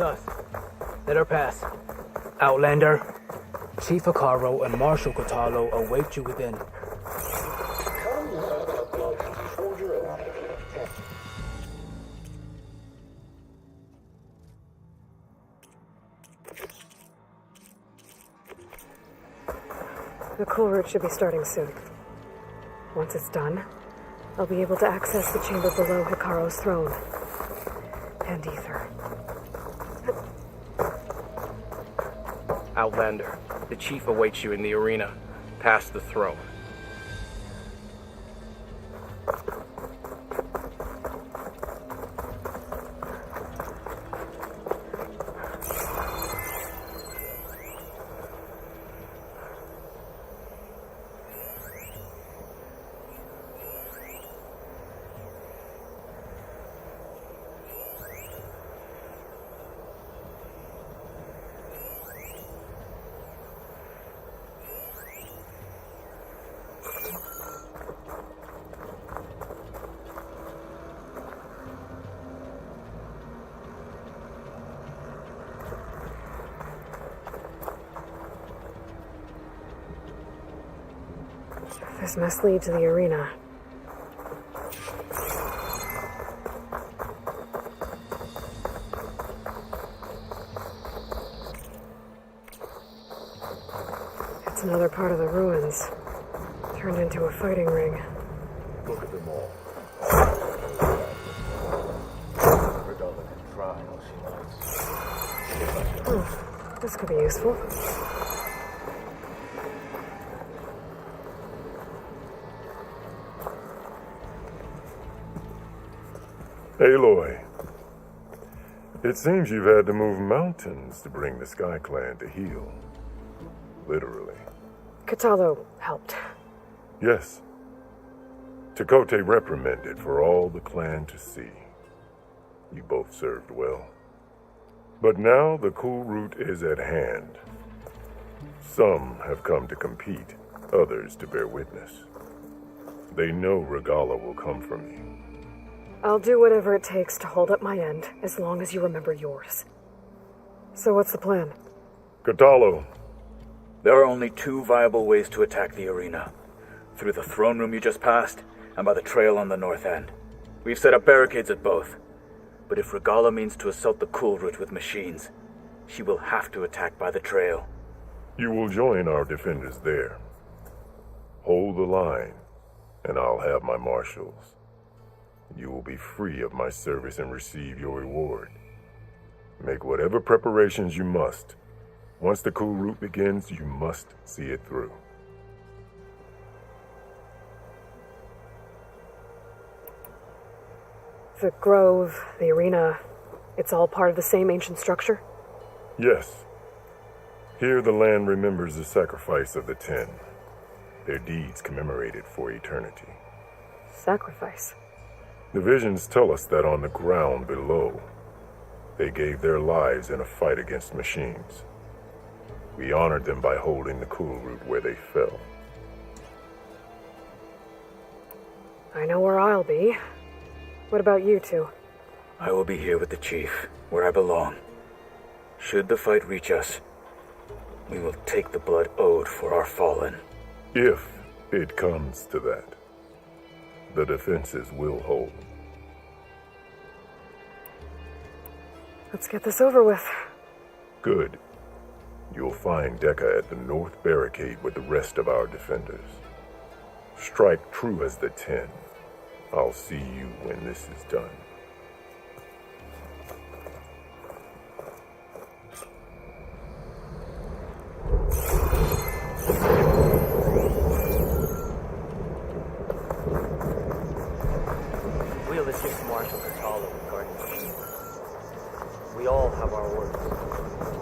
us. Let her pass. Outlander, Chief Hikaru and Marshal Kotalo await you within. The cool route should be starting soon. Once it's done, I'll be able to access the chamber below Hikaru's throne. And ether. Outlander, the chief awaits you in the arena, past the throne. This must lead to the arena. It's another part of the ruins, turned into a fighting ring. Look at them all. Regalla can try all she likes. Oh, this could be useful. Aloy, it seems you've had to move mountains to bring the Sky Clan to heal. Literally. Kotalo helped. Yes. Chakotay reprimanded for all the clan to see. You both served well. But now the cool route is at hand. Some have come to compete, others to bear witness. They know Regalla will come for me. I'll do whatever it takes to hold up my end, as long as you remember yours. So what's the plan? Kotalo. There are only two viable ways to attack the arena. Through the throne room you just passed, and by the trail on the north end. We've set up barricades at both. But if Regalla means to assault the cool route with machines, she will have to attack by the trail. You will join our defenders there. Hold the line, and I'll have my marshals. You will be free of my service and receive your reward. Make whatever preparations you must. Once the cool route begins, you must see it through. The grove, the arena, it's all part of the same ancient structure? Yes. Here the land remembers the sacrifice of the 10. Their deeds commemorated for eternity. Sacrifice? The visions tell us that on the ground below, they gave their lives in a fight against machines. We honored them by holding the cool route where they fell. I know where I'll be. What about you two? I will be here with the chief, where I belong. Should the fight reach us, we will take the blood owed for our fallen. If it comes to that, the defenses will hold. Let's get this over with. Good. You'll find Dekka at the north barricade with the rest of our defenders. Strike true as the 10. I'll see you when this is done. We'll assist Marshal Kotalo in guarding the chief. We all have our orders.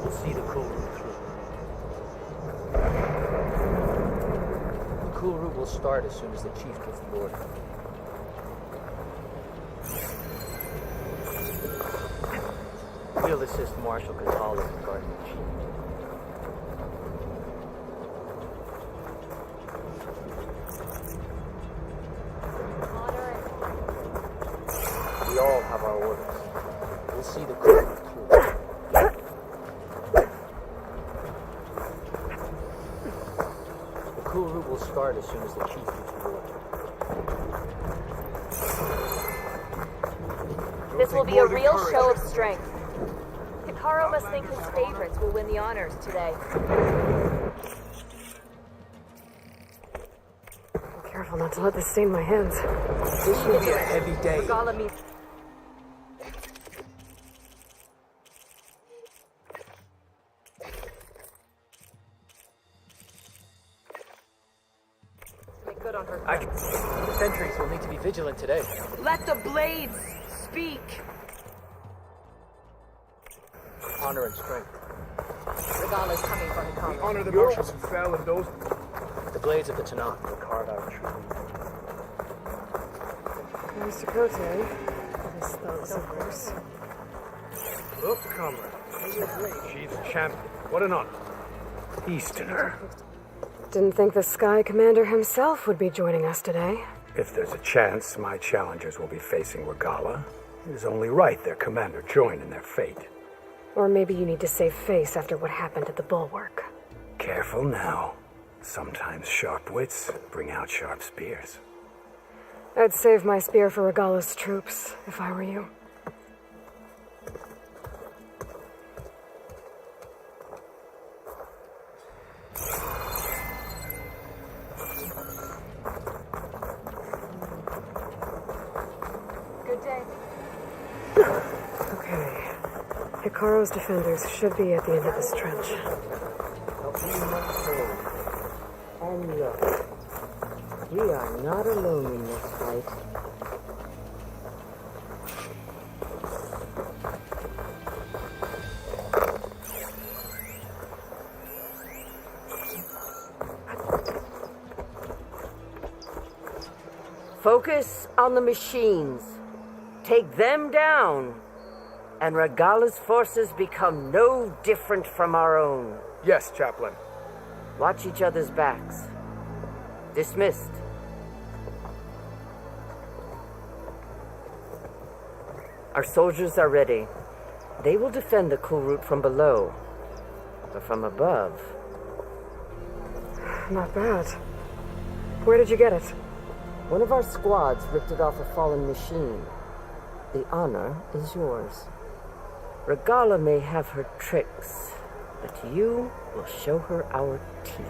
We'll see the cool route through. The cool route will start as soon as the chief gives the order. We'll assist Marshal Kotalo in guarding the chief. We all have our orders. We'll see the cool route through. cool route will start as soon as the chief gets word. This will be a real show of strength. Hikaru must think his favorites will win the honors today. Be careful not to let this stain my hands. This will be a heavy day. Regala means make good on her. The sentries will need to be vigilant today. Let the blades speak. Honor and strength. Regala's coming for Hikaru. Honor the marshals who fell and those. The blades of the Tanakh will carve out true. Mr. Cote, his thugs, of course. Look, comrade. She's a champion. What an honor. Easterner. Didn't think the Sky Commander himself would be joining us today. If there's a chance my challengers will be facing Regala, it is only right their commander join in their fate. Or maybe you need to save face after what happened at the Bulwark. Careful now. Sometimes sharp wits bring out sharp spears. I'd save my spear for Regala's troops, if I were you. Good day. Okay. Hikaru's defenders should be at the end of this trench. And look, we are not alone in this fight. Focus on the machines. Take them down, and Regala's forces become no different from our own. Yes, Chaplain. Watch each other's backs. Dismissed. Our soldiers are ready. They will defend the cool route from below. But from above... Not bad. Where did you get it? One of our squads ripped it off a fallen machine. The honor is yours. Regala may have her tricks, but you will show her our teeth.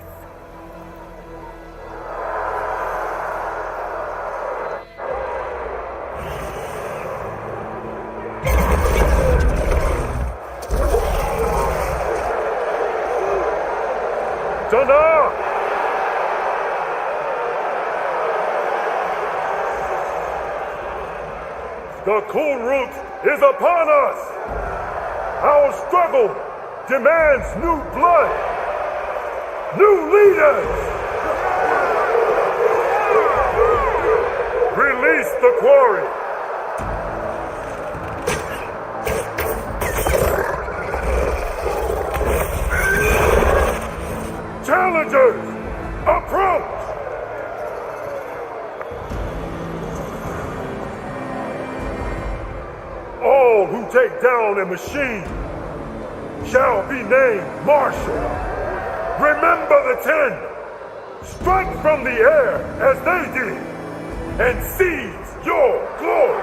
Tanakh! The cool route is upon us! Our struggle demands new blood! New leaders! Release the quarry! Challengers, approach! All who take down a machine shall be named Marshal. Remember the 10. Strike from the air as they did and seize your glory.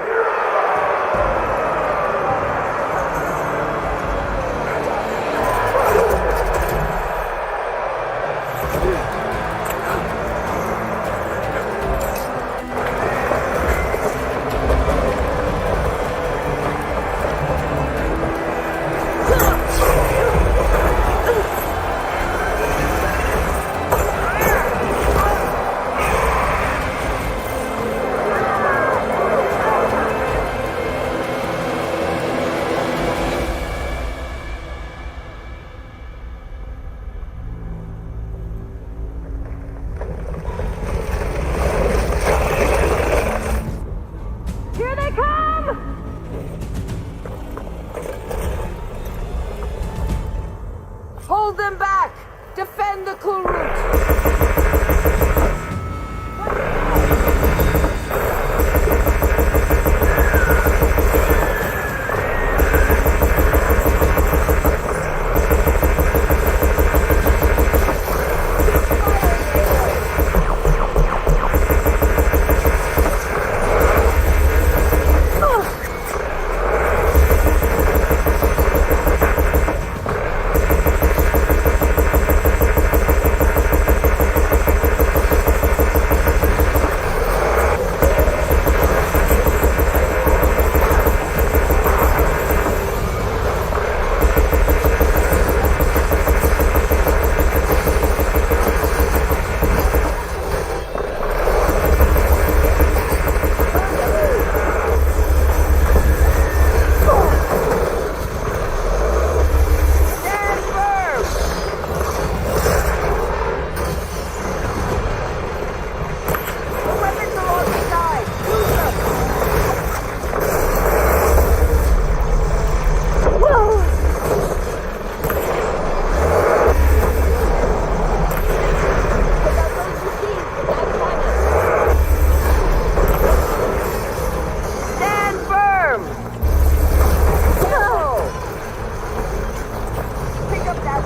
Here they come! Hold them back! Defend the cool route!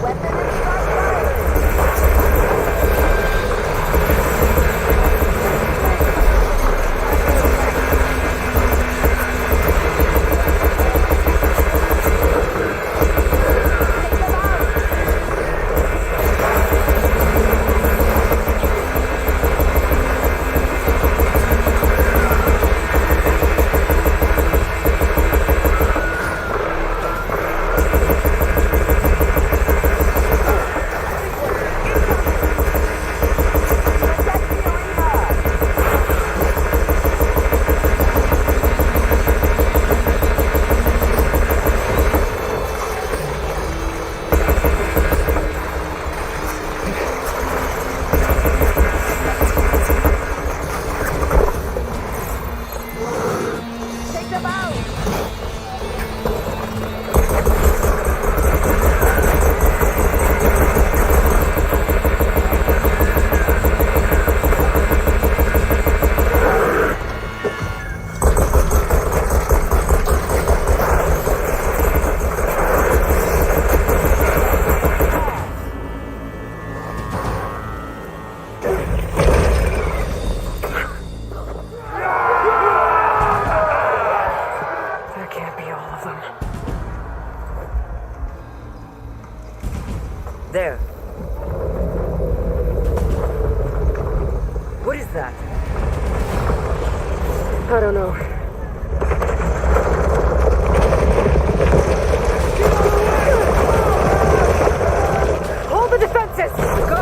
weapon and start firing. Take them out. Protect the arena. Take them out. That can't be all of them. There. What is that? I don't know. Hold the defenses! Go!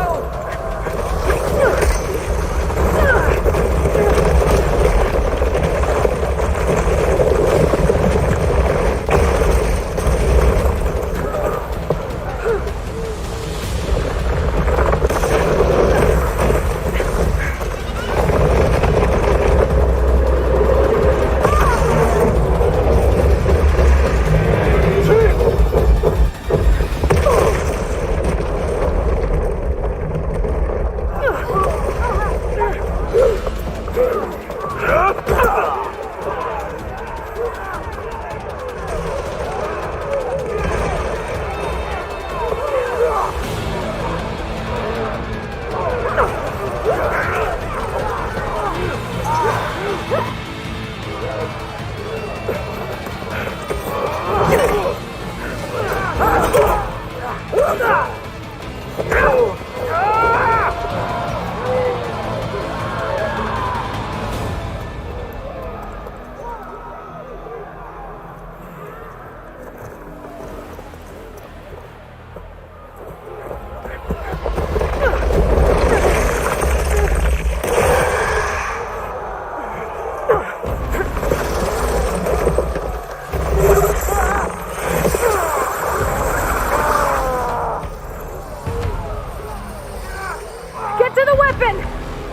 Get to the weapon!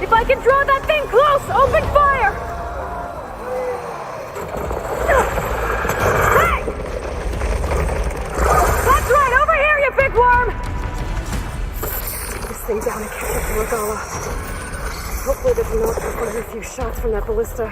If I can draw that thing close, open fire! Hey! That's right, over here, you big worm! Take this thing down and catch up to Regala. Hopefully there's enough to fire a few shots from that ballista.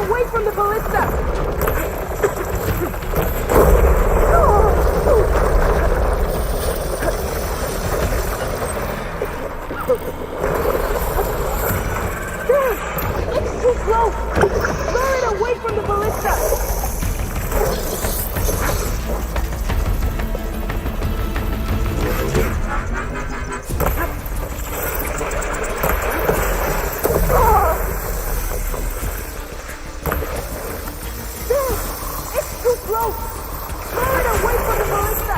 away from the ballista! It's too close! Lure it away from the ballista! It's too close! Lure it away from the ballista!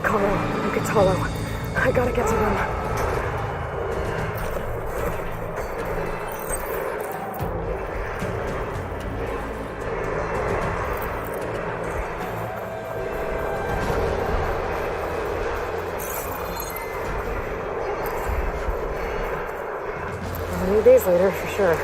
Hikaru and Katalo. I gotta get to them. I'll need these later, for sure.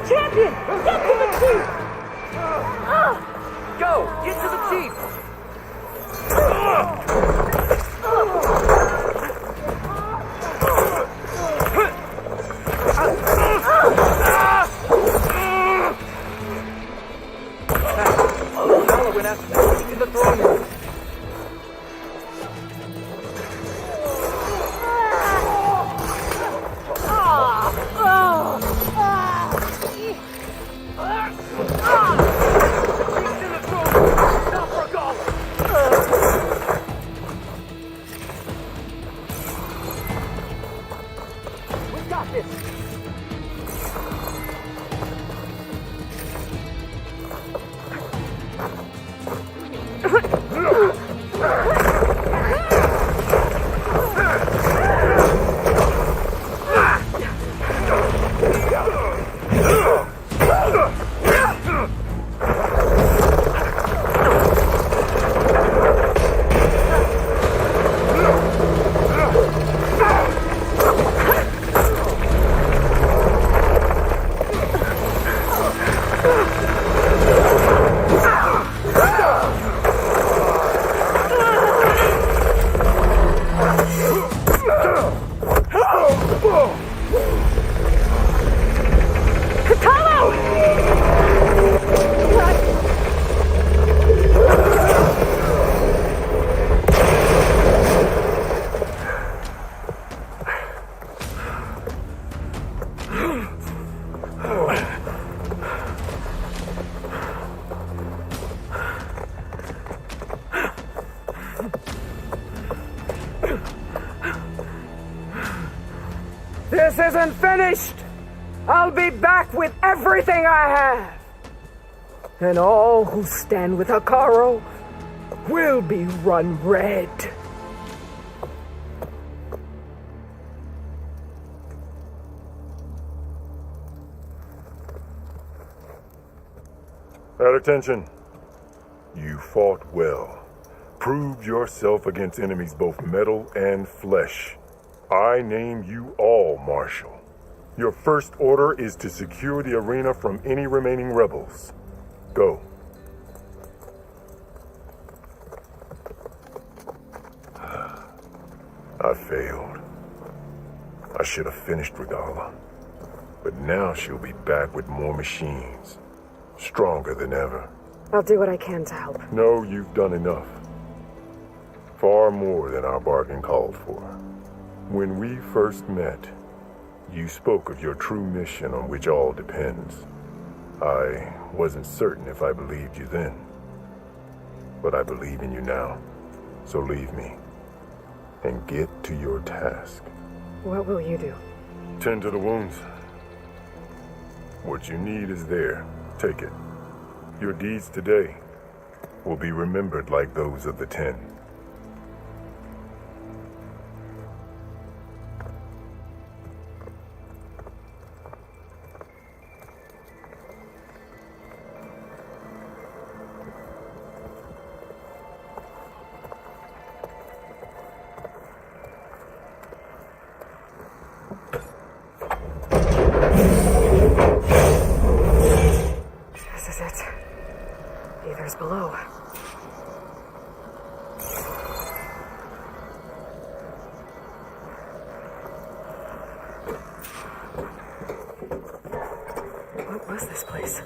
Champion! Get to the chief! Go! Get to the chief! Nala went after the in the throne room. This isn't finished! I'll be back with everything I have! And all who stand with Hikaru will be run red. At attention. You fought well. Proved yourself against enemies both metal and flesh. I name you all Marshal. Your first order is to secure the arena from any remaining rebels. Go. I failed. I should have finished Regala. But now she'll be back with more machines. Stronger than ever. I'll do what I can to help. No, you've done enough. Far more than our bargain called for. When we first met, you spoke of your true mission on which all depends. I wasn't certain if I believed you then. But I believe in you now. So leave me. And get to your task. What will you do? Tend to the wounds. What you need is there. Take it. Your deeds today will be remembered like those of the 10. What was this place?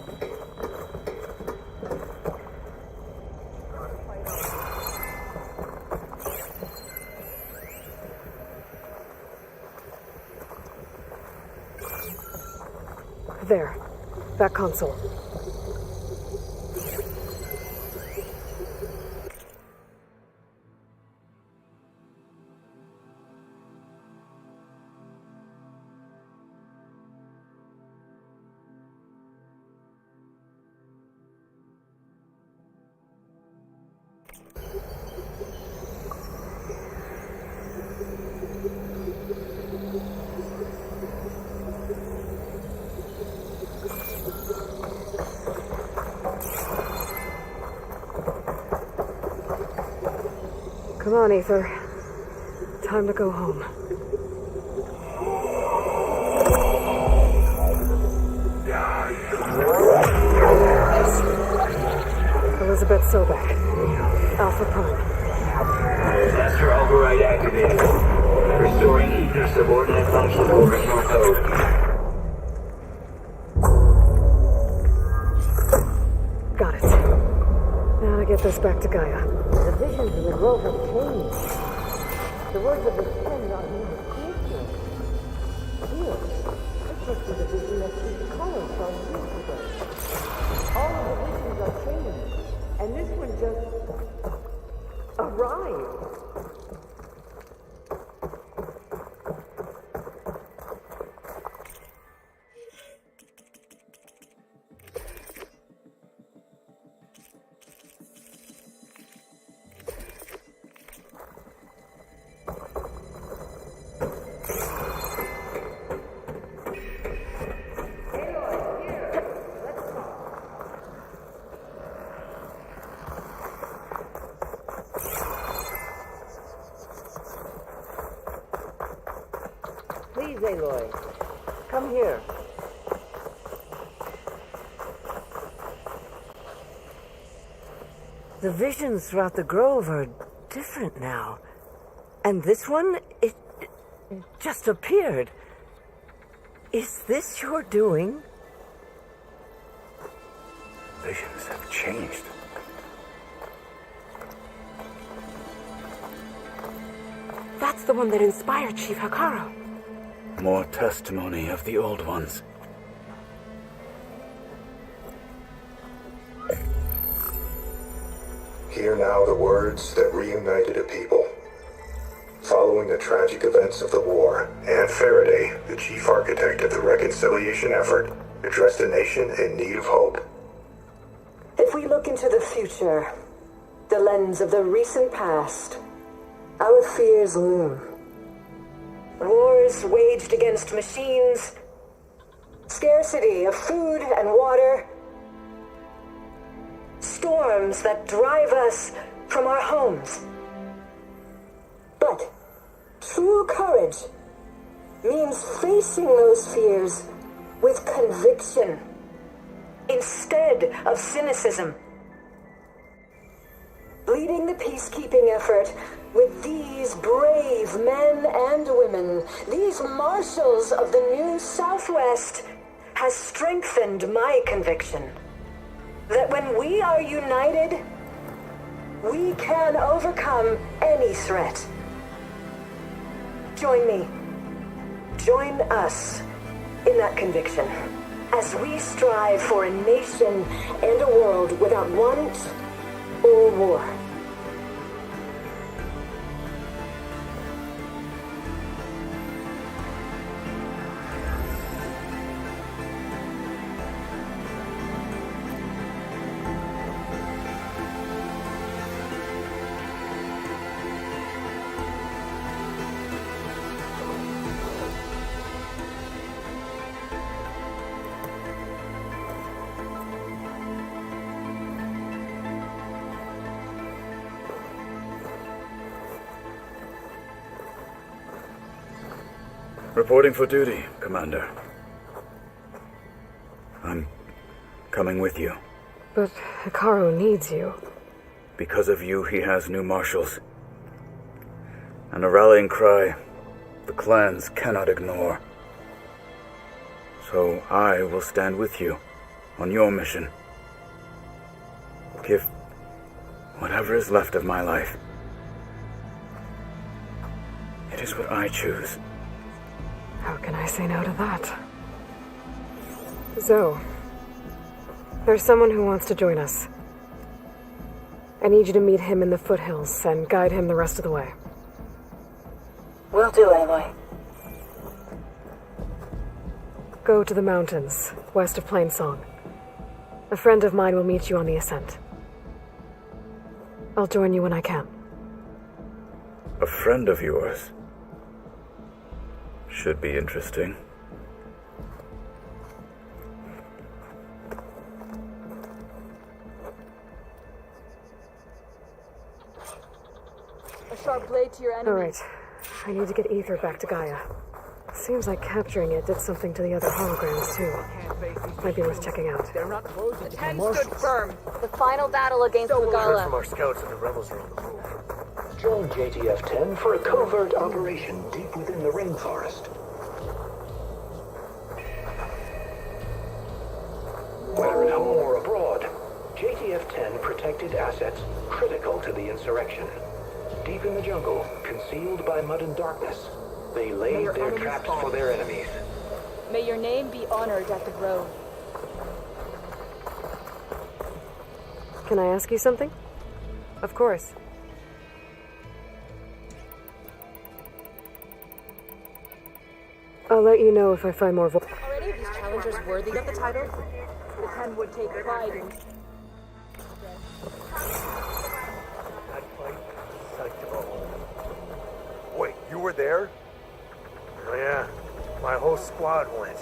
There. That console. Come on, Ether. Time to go home. Elizabeth Sobek. Alpha Prime. Master override activated. Restoring Ether subordinate functional original code. Got it. Now to get this back to Gaia. The visions in the grove have changed. The words of the pen are in the creature. Here, this must be the vision that Chief Collins saw years ago. All of the visions are changed, and this one just arrived. Please, Aloy, come here. The visions throughout the grove are different now. And this one, it just appeared. Is this your doing? Visions have changed. That's the one that inspired Chief Hikaru. More testimony of the old ones. Hear now the words that reunited a people. Following the tragic events of the war, Anne Faraday, the chief architect of the reconciliation effort, addressed a nation in need of hope. If we look into the future, the lens of the recent past, our fears loom. Wars waged against machines, scarcity of food and water, storms that drive us from our homes. But true courage means facing those fears with conviction instead of cynicism. Leading the peacekeeping effort with these brave men and women, these marshals of the new Southwest, has strengthened my conviction that when we are united, we can overcome any threat. Join me. Join us in that conviction as we strive for a nation and a world without want or war. Reporting for duty, Commander. I'm coming with you. But Hikaru needs you. Because of you, he has new marshals. And a rallying cry the clans cannot ignore. So I will stand with you on your mission. Give whatever is left of my life. It is what I choose. How can I say no to that? Zoe, there's someone who wants to join us. I need you to meet him in the foothills and guide him the rest of the way. Will do, Aloy. Go to the mountains, west of Plainsong. A friend of mine will meet you on the ascent. I'll join you when I can. A friend of yours? Should be interesting. A sharp blade to your enemy. All right. I need to get Ether back to Gaia. Seems like capturing it did something to the other holograms, too. Might be worth checking out. They're not closing. The 10 stood firm. The final battle against Regala. From our scouts and the rebels are on the move. Join JTF-10 for a covert operation deep within the rainforest. Whether at home or abroad, JTF-10 protected assets critical to the insurrection. Deep in the jungle, concealed by mud and darkness, they laid their traps for their enemies. May your name be honored at the grove. Can I ask you something? Of course. I'll let you know if I find more Are any of these challengers worthy of the title? The 10 would take pride in... Wait, you were there? Oh yeah, my whole squad went.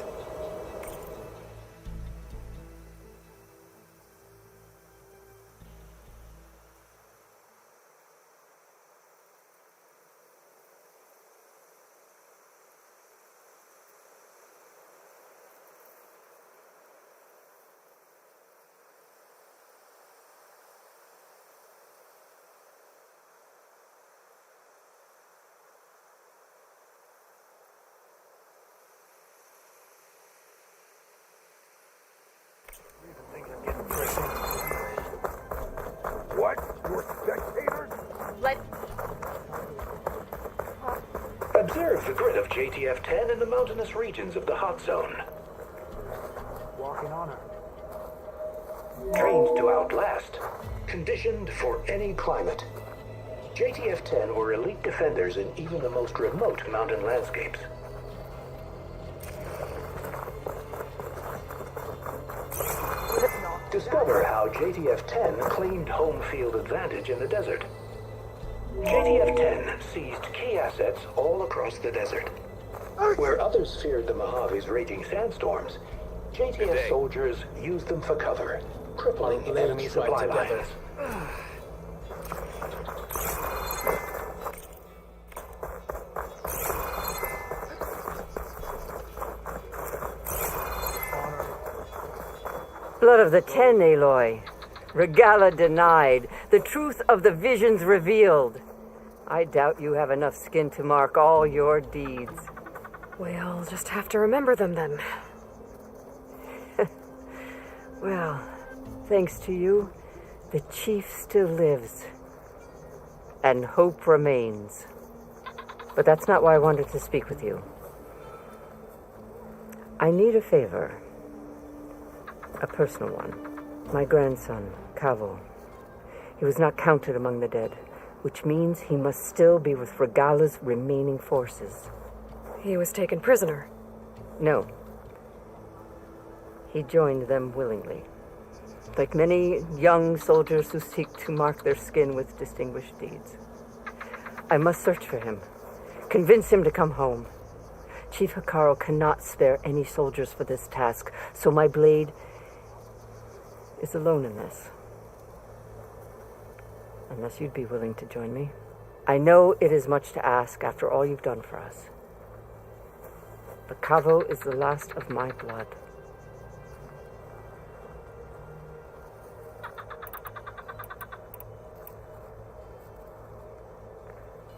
What? You're spectators? Observe the grid of JTF-10 in the mountainous regions of the hot zone. Walking on her. Trained to outlast, conditioned for any climate. JTF-10 were elite defenders in even the most remote mountain landscapes. Discover how JTF-10 claimed home field advantage in the desert. JTF-10 seized key assets all across the desert. Where others feared the Mojave's raging sandstorms, JTF soldiers used them for cover, crippling enemy supply lines. Blood of the 10, Aloy. Regala denied. The truth of the visions revealed. I doubt you have enough skin to mark all your deeds. We'll just have to remember them then. Well, thanks to you, the chief still lives. And hope remains. But that's not why I wanted to speak with you. I need a favor. A personal one. My grandson, Cavo. He was not counted among the dead, which means he must still be with Regala's remaining forces. He was taken prisoner. No. He joined them willingly. Like many young soldiers who seek to mark their skin with distinguished deeds. I must search for him. Convince him to come home. Chief Hikaru cannot spare any soldiers for this task, so my blade is alone in this. Unless you'd be willing to join me. I know it is much to ask after all you've done for us. But Cavo is the last of my blood.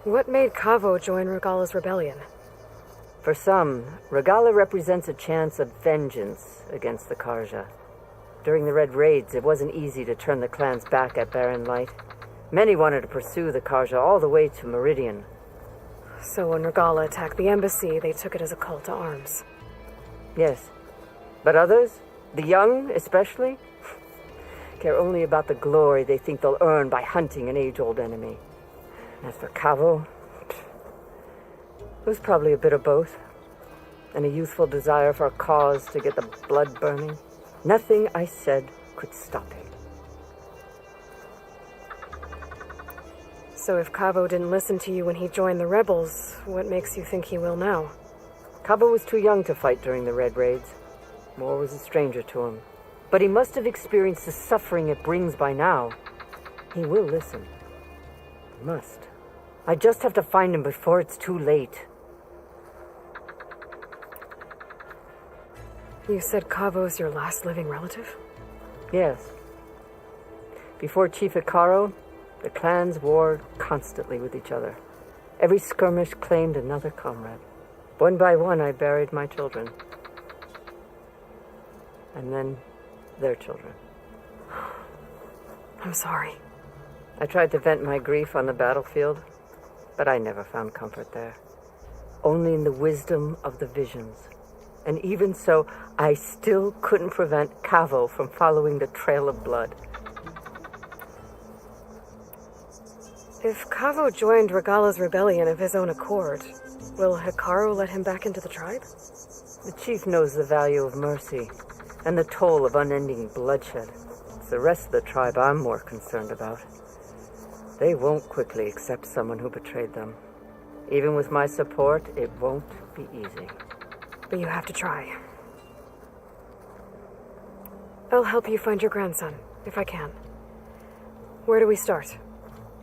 What made Cavo join Regala's rebellion? For some, Regala represents a chance of vengeance against the Karja. During the Red Raids, it wasn't easy to turn the clans back at Barren Light. Many wanted to pursue the Karja all the way to Meridian. So when Regala attacked the embassy, they took it as a call to arms. Yes. But others, the young especially, care only about the glory they think they'll earn by hunting an age-old enemy. As for Cavo, it was probably a bit of both. And a youthful desire for a cause to get the blood burning. Nothing I said could stop him. So if Cavo didn't listen to you when he joined the rebels, what makes you think he will now? Cavo was too young to fight during the Red Raids. War was a stranger to him. But he must have experienced the suffering it brings by now. He will listen. He must. I just have to find him before it's too late. You said Cavo's your last living relative? Yes. Before Chief Hikaru, the clans warred constantly with each other. Every skirmish claimed another comrade. One by one, I buried my children. And then their children. I'm sorry. I tried to vent my grief on the battlefield, but I never found comfort there. Only in the wisdom of the visions. And even so, I still couldn't prevent Cavo from following the trail of blood. If Cavo joined Regala's rebellion of his own accord, will Hikaru let him back into the tribe? The chief knows the value of mercy and the toll of unending bloodshed. It's the rest of the tribe I'm more concerned about. They won't quickly accept someone who betrayed them. Even with my support, it won't be easy. But you have to try. I'll help you find your grandson, if I can. Where do we start?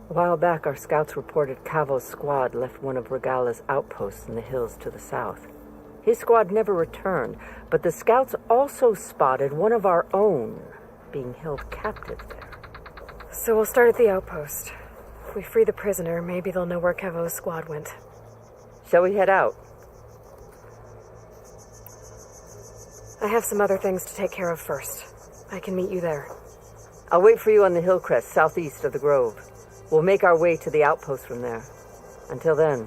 A while back, our scouts reported Cavo's squad left one of Regala's outposts in the hills to the south. His squad never returned, but the scouts also spotted one of our own being held captive there. So we'll start at the outpost. If we free the prisoner, maybe they'll know where Cavo's squad went. Shall we head out? I have some other things to take care of first. I can meet you there. I'll wait for you on the hill crest southeast of the grove. We'll make our way to the outpost from there. Until then,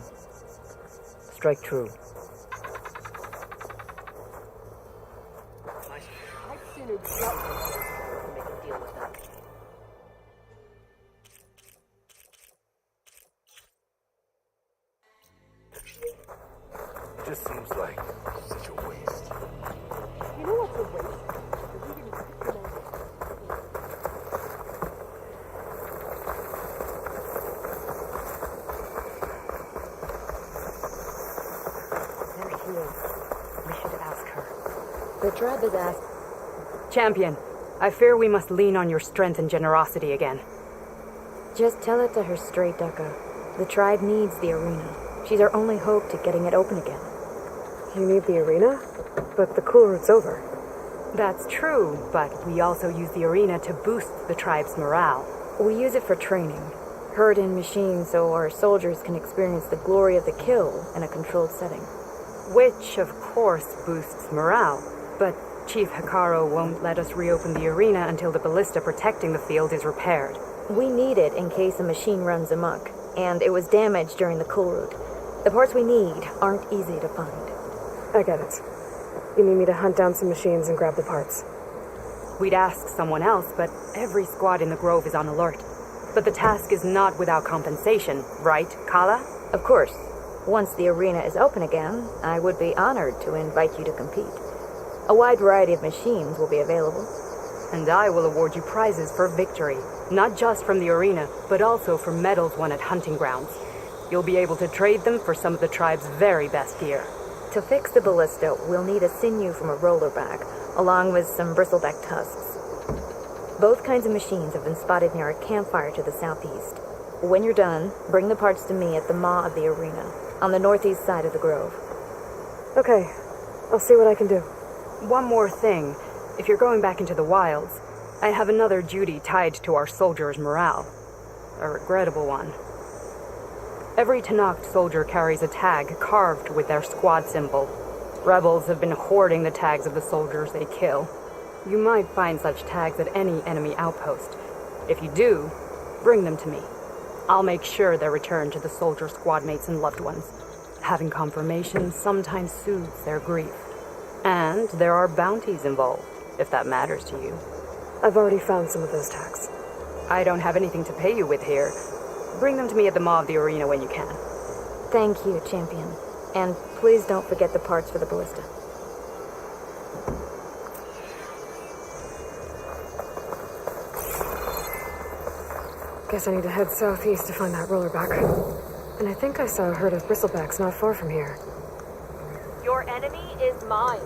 strike true. I'd sooner be out to make a deal with them. It just seems like such a waste. You know what's a waste? We should ask her. The tribe has asked... Champion, I fear we must lean on your strength and generosity again. Just tell it to her straight, Ducka. The tribe needs the arena. She's our only hope to getting it open again. You need the arena? But the cool route's over. That's true, but we also use the arena to boost the tribe's morale. We use it for training. Herd in machines so our soldiers can experience the glory of the kill in a controlled setting. Which, of course, boosts morale. But Chief Hikaru won't let us reopen the arena until the ballista protecting the field is repaired. We need it in case a machine runs amok, and it was damaged during the cool route. The parts we need aren't easy to find. I get it. You need me to hunt down some machines and grab the parts. We'd ask someone else, but every squad in the grove is on alert. But the task is not without compensation, right, Kala? Of course. Once the arena is open again, I would be honored to invite you to compete. A wide variety of machines will be available. And I will award you prizes for victory, not just from the arena, but also for medals won at hunting grounds. You'll be able to trade them for some of the tribe's very best gear. To fix the ballista, we'll need a sinew from a rollerback, along with some bristleback tusks. Both kinds of machines have been spotted near a campfire to the southeast. When you're done, bring the parts to me at the maw of the arena, on the northeast side of the grove. Okay, I'll see what I can do. One more thing. If you're going back into the wilds, I have another duty tied to our soldiers' morale. A regrettable one. Every Tenakth soldier carries a tag carved with their squad symbol. Rebels have been hoarding the tags of the soldiers they kill. You might find such tags at any enemy outpost. If you do, bring them to me. I'll make sure they're returned to the soldier squad mates and loved ones. Having confirmation sometimes soothes their grief. And there are bounties involved, if that matters to you. I've already found some of those tags. I don't have anything to pay you with here. Bring them to me at the Maw of the Arena when you can. Thank you, Champion. And please don't forget the parts for the ballista. Guess I need to head southeast to find that rollerback. And I think I saw a herd of bristlebacks not far from here. Your enemy is mine.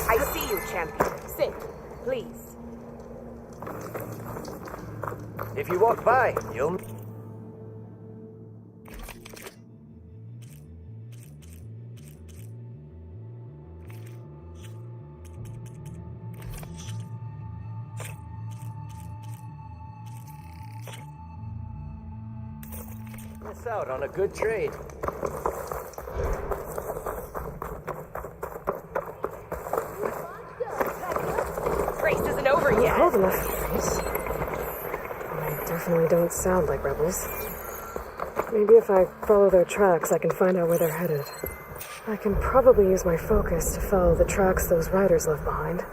I see you, champion. Sit, please. If you walk by, you'll... miss out on a good trade. Race isn't over yet. Hold enough, race. They definitely don't sound like rebels. Maybe if I follow their tracks, I can find out where they're headed. I can probably use my focus to follow the tracks those riders left behind.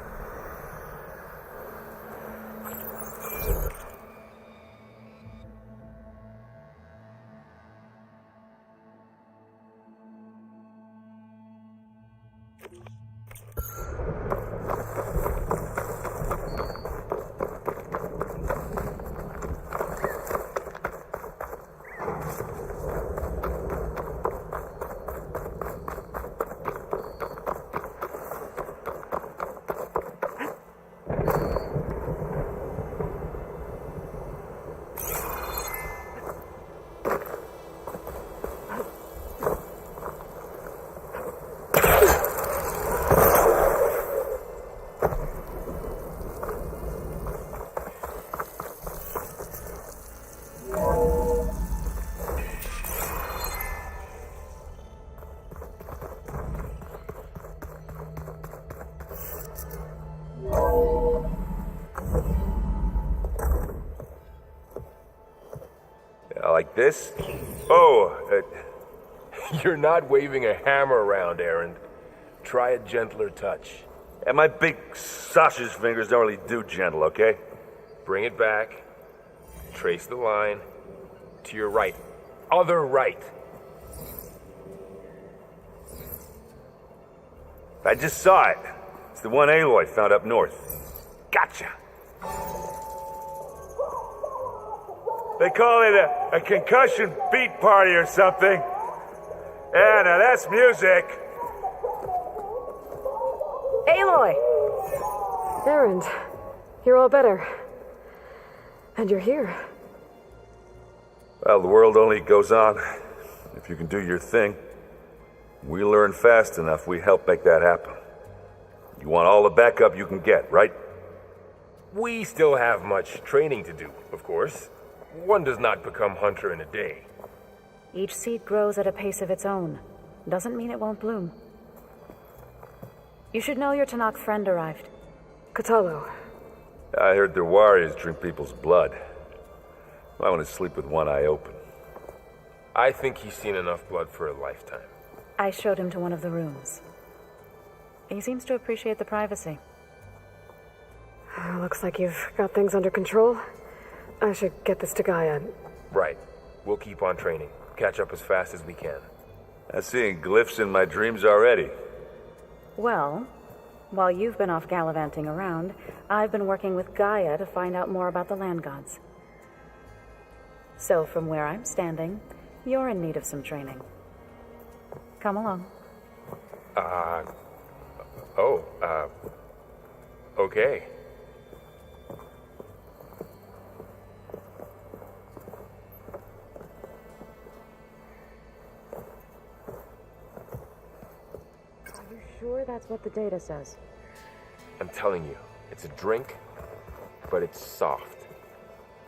Like this? Oh, you're not waving a hammer around, Aaron. Try a gentler touch. And my big sausage fingers don't really do gentle, okay? Bring it back. Trace the line. To your right. Other right. I just saw it. It's the one Aloy found up north. Gotcha. They call it a concussion beat party or something. Yeah, now that's music. Aloy! Erend, you're all better. And you're here. Well, the world only goes on if you can do your thing. We learn fast enough, we help make that happen. You want all the backup you can get, right? We still have much training to do, of course. One does not become hunter in a day. Each seed grows at a pace of its own. Doesn't mean it won't bloom. You should know your Tanakh friend arrived. Katalo. I heard their warriors drink people's blood. I want to sleep with one eye open. I think he's seen enough blood for a lifetime. I showed him to one of the rooms. He seems to appreciate the privacy. Looks like you've got things under control. I should get this to Gaia. Right. We'll keep on training. Catch up as fast as we can. I'm seeing glyphs in my dreams already. Well, while you've been off gallivanting around, I've been working with Gaia to find out more about the land gods. So from where I'm standing, you're in need of some training. Come along. Okay. Are you sure that's what the data says? I'm telling you, it's a drink, but it's soft.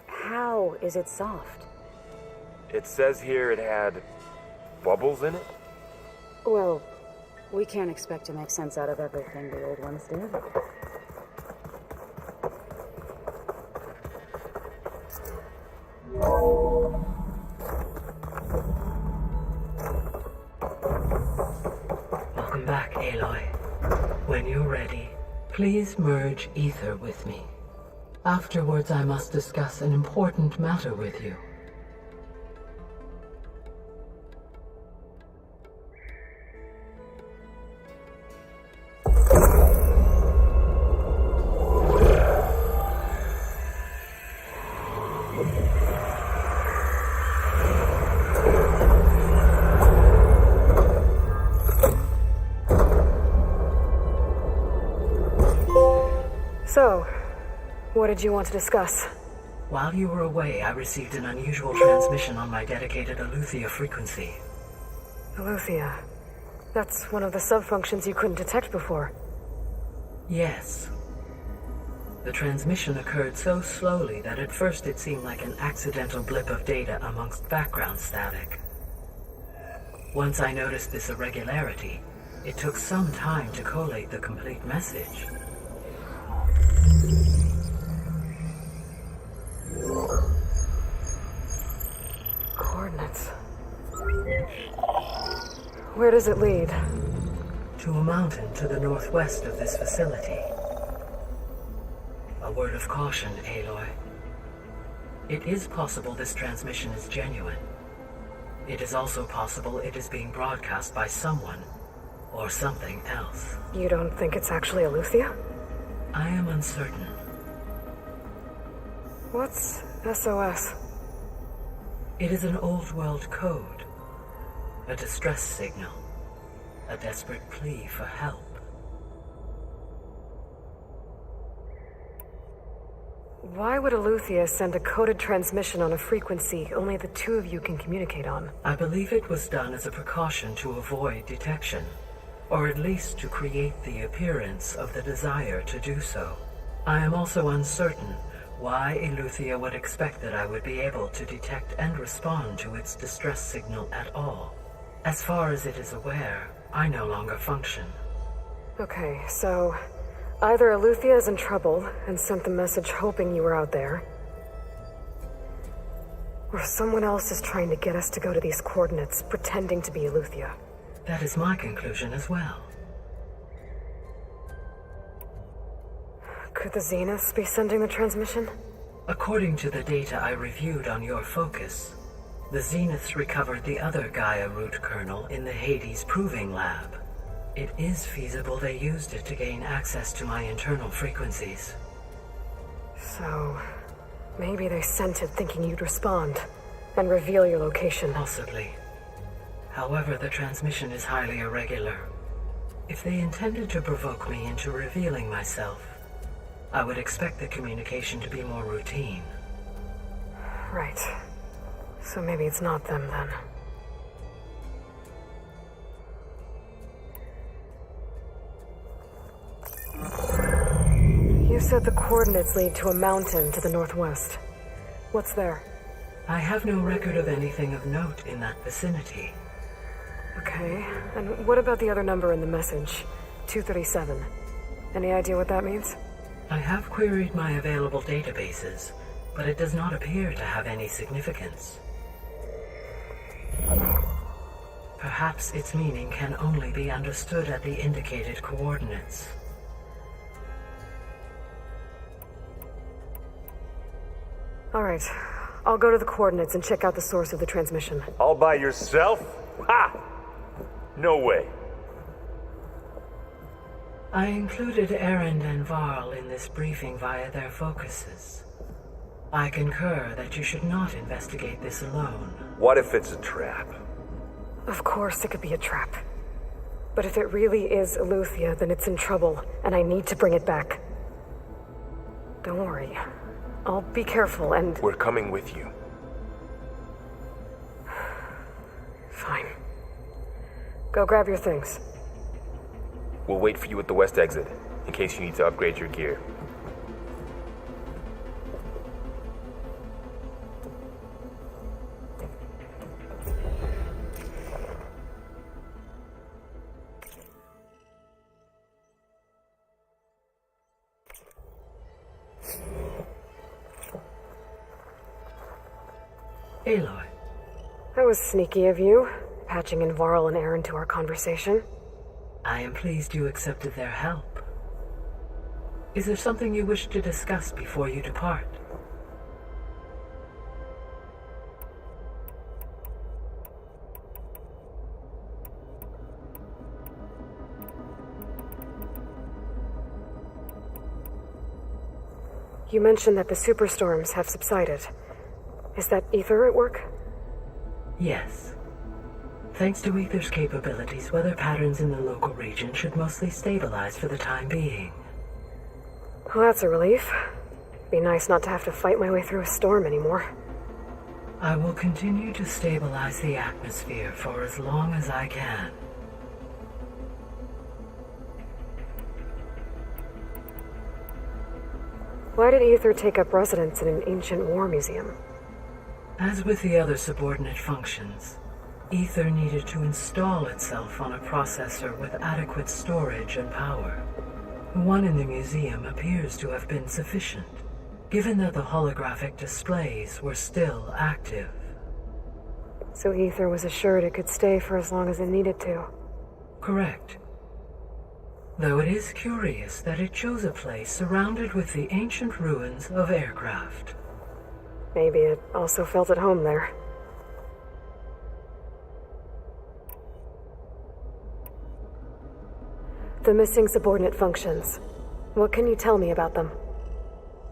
How is it soft? It says here it had bubbles in it? Well, we can't expect to make sense out of everything the old ones did. Welcome back, Aloy. When you're ready, please merge ether with me. Afterwards, I must discuss an important matter with you. So, what did you want to discuss? While you were away, I received an unusual transmission on my dedicated Aletheia frequency. Aletheia. That's one of the sub-functions you couldn't detect before. Yes. The transmission occurred so slowly that at first it seemed like an accidental blip of data amongst background static. Once I noticed this irregularity, it took some time to collate the complete message. Coordinates. Where does it lead? To a mountain to the northwest of this facility. A word of caution, Aloy. It is possible this transmission is genuine. It is also possible it is being broadcast by someone or something else. You don't think it's actually Aletheia? I am uncertain. What's SOS? It is an old world code. A distress signal. A desperate plea for help. Why would Aletheia send a coded transmission on a frequency only the two of you can communicate on? I believe it was done as a precaution to avoid detection, or at least to create the appearance of the desire to do so. I am also uncertain why Aletheia would expect that I would be able to detect and respond to its distress signal at all. As far as it is aware, I no longer function. Okay, so either Aletheia is in trouble and sent the message hoping you were out there, Or someone else is trying to get us to go to these coordinates, pretending to be Eleuthia. That is my conclusion as well. Could the Zeniths be sending the transmission? According to the data I reviewed on your focus, the Zeniths recovered the other Gaia root kernel in the Hades Proving Lab. It is feasible they used it to gain access to my internal frequencies. So, maybe they sent it thinking you'd respond and reveal your location. Possibly. However, the transmission is highly irregular. If they intended to provoke me into revealing myself, I would expect the communication to be more routine. Right. So maybe it's not them then. You said the coordinates lead to a mountain to the northwest. What's there? I have no record of anything of note in that vicinity. Okay, and what about the other number in the message? 237. Any idea what that means? I have queried my available databases, but it does not appear to have any significance. Perhaps its meaning can only be understood at the indicated coordinates. All right, I'll go to the coordinates and check out the source of the transmission. All by yourself? Ha! No way. I included Erend and Varl in this briefing via their focuses. I concur that you should not investigate this alone. What if it's a trap? Of course it could be a trap. But if it really is Eleuthia, then it's in trouble, and I need to bring it back. Don't worry. I'll be careful and... We're coming with you. Fine. Go grab your things. We'll wait for you at the west exit, in case you need to upgrade your gear. Aloy. That was sneaky of you, patching in Varl and Aaron to our conversation. I am pleased you accepted their help. Is there something you wish to discuss before you depart? You mentioned that the superstorms have subsided. Is that Ether at work? Yes. Thanks to Ether's capabilities, weather patterns in the local region should mostly stabilize for the time being. Well, that's a relief. Be nice not to have to fight my way through a storm anymore. I will continue to stabilize the atmosphere for as long as I can. Why did Ether take up residence in an ancient war museum? As with the other subordinate functions, Ether needed to install itself on a processor with adequate storage and power. One in the museum appears to have been sufficient, given that the holographic displays were still active. So Ether was assured it could stay for as long as it needed to. Correct. Though it is curious that it chose a place surrounded with the ancient ruins of aircraft. Maybe it also felt at home there. The missing subordinate functions. What can you tell me about them?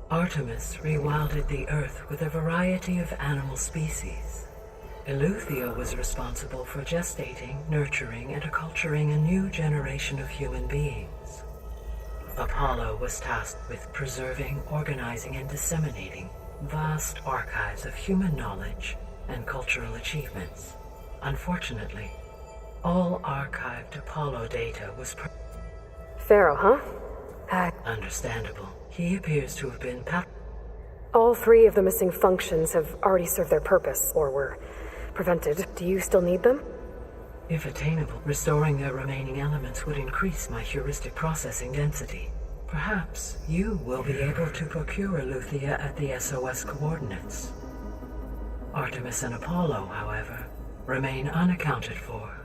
Artemis rewilded the Earth with a variety of animal species. Eleuthia was responsible for gestating, nurturing, and acculturating a new generation of human beings. Apollo was tasked with preserving, organizing, and disseminating vast archives of human knowledge and cultural achievements. Unfortunately, all archived Apollo data was Pharaoh, huh? Understandable. He appears to have been All three of the missing functions have already served their purpose, or were prevented. Do you still need them? If attainable, restoring their remaining elements would increase my heuristic processing density. Perhaps you will be able to procure Eleuthia at the SOS coordinates. Artemis and Apollo, however, remain unaccounted for.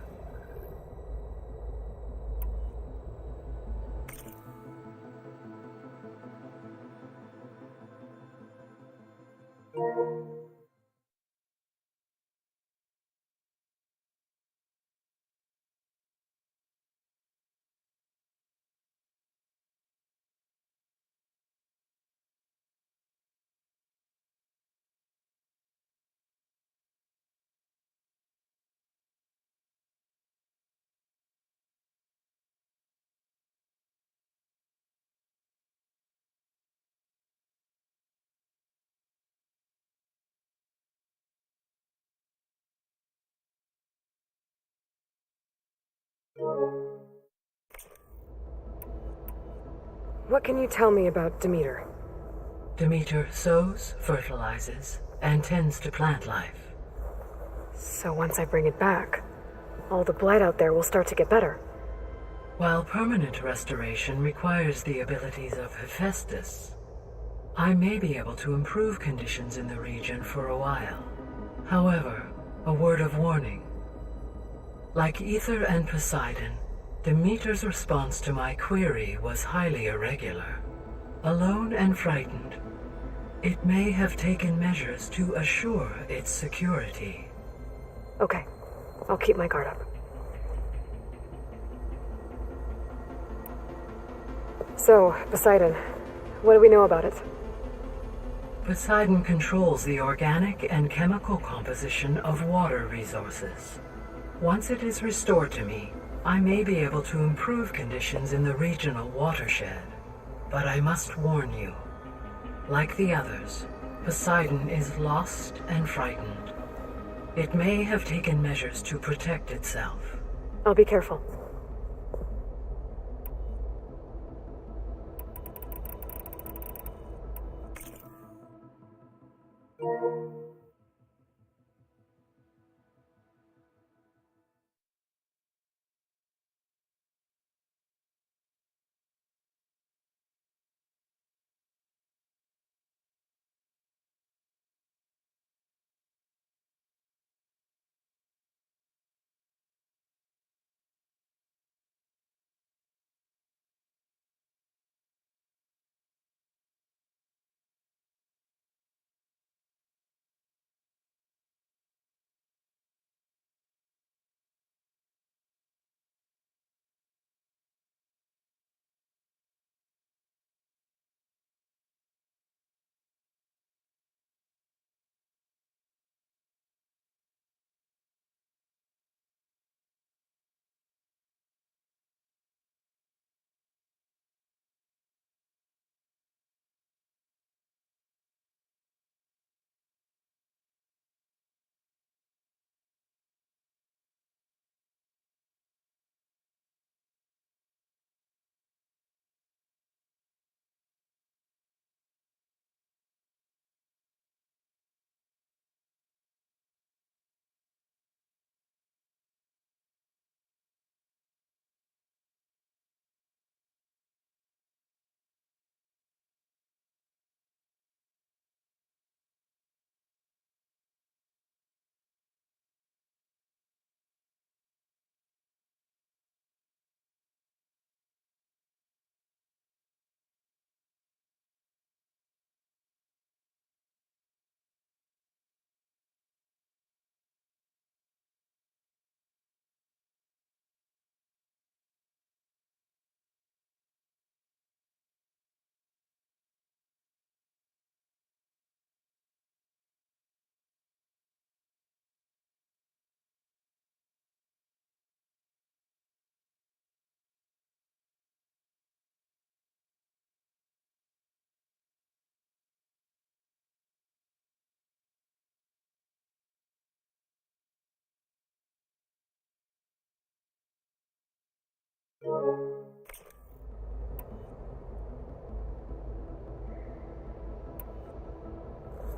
What can you tell me about Demeter? Demeter sows, fertilizes, and tends to plant life. So once I bring it back, all the blight out there will start to get better. While permanent restoration requires the abilities of Hephaestus, I may be able to improve conditions in the region for a while. However, a word of warning. Like Ether and Poseidon, Demeter's response to my query was highly irregular. Alone and frightened, it may have taken measures to assure its security. Okay, I'll keep my guard up. So, Poseidon, what do we know about it? Poseidon controls the organic and chemical composition of water resources. Once it is restored to me, I may be able to improve conditions in the regional watershed. But I must warn you, like the others, Poseidon is lost and frightened. It may have taken measures to protect itself. I'll be careful.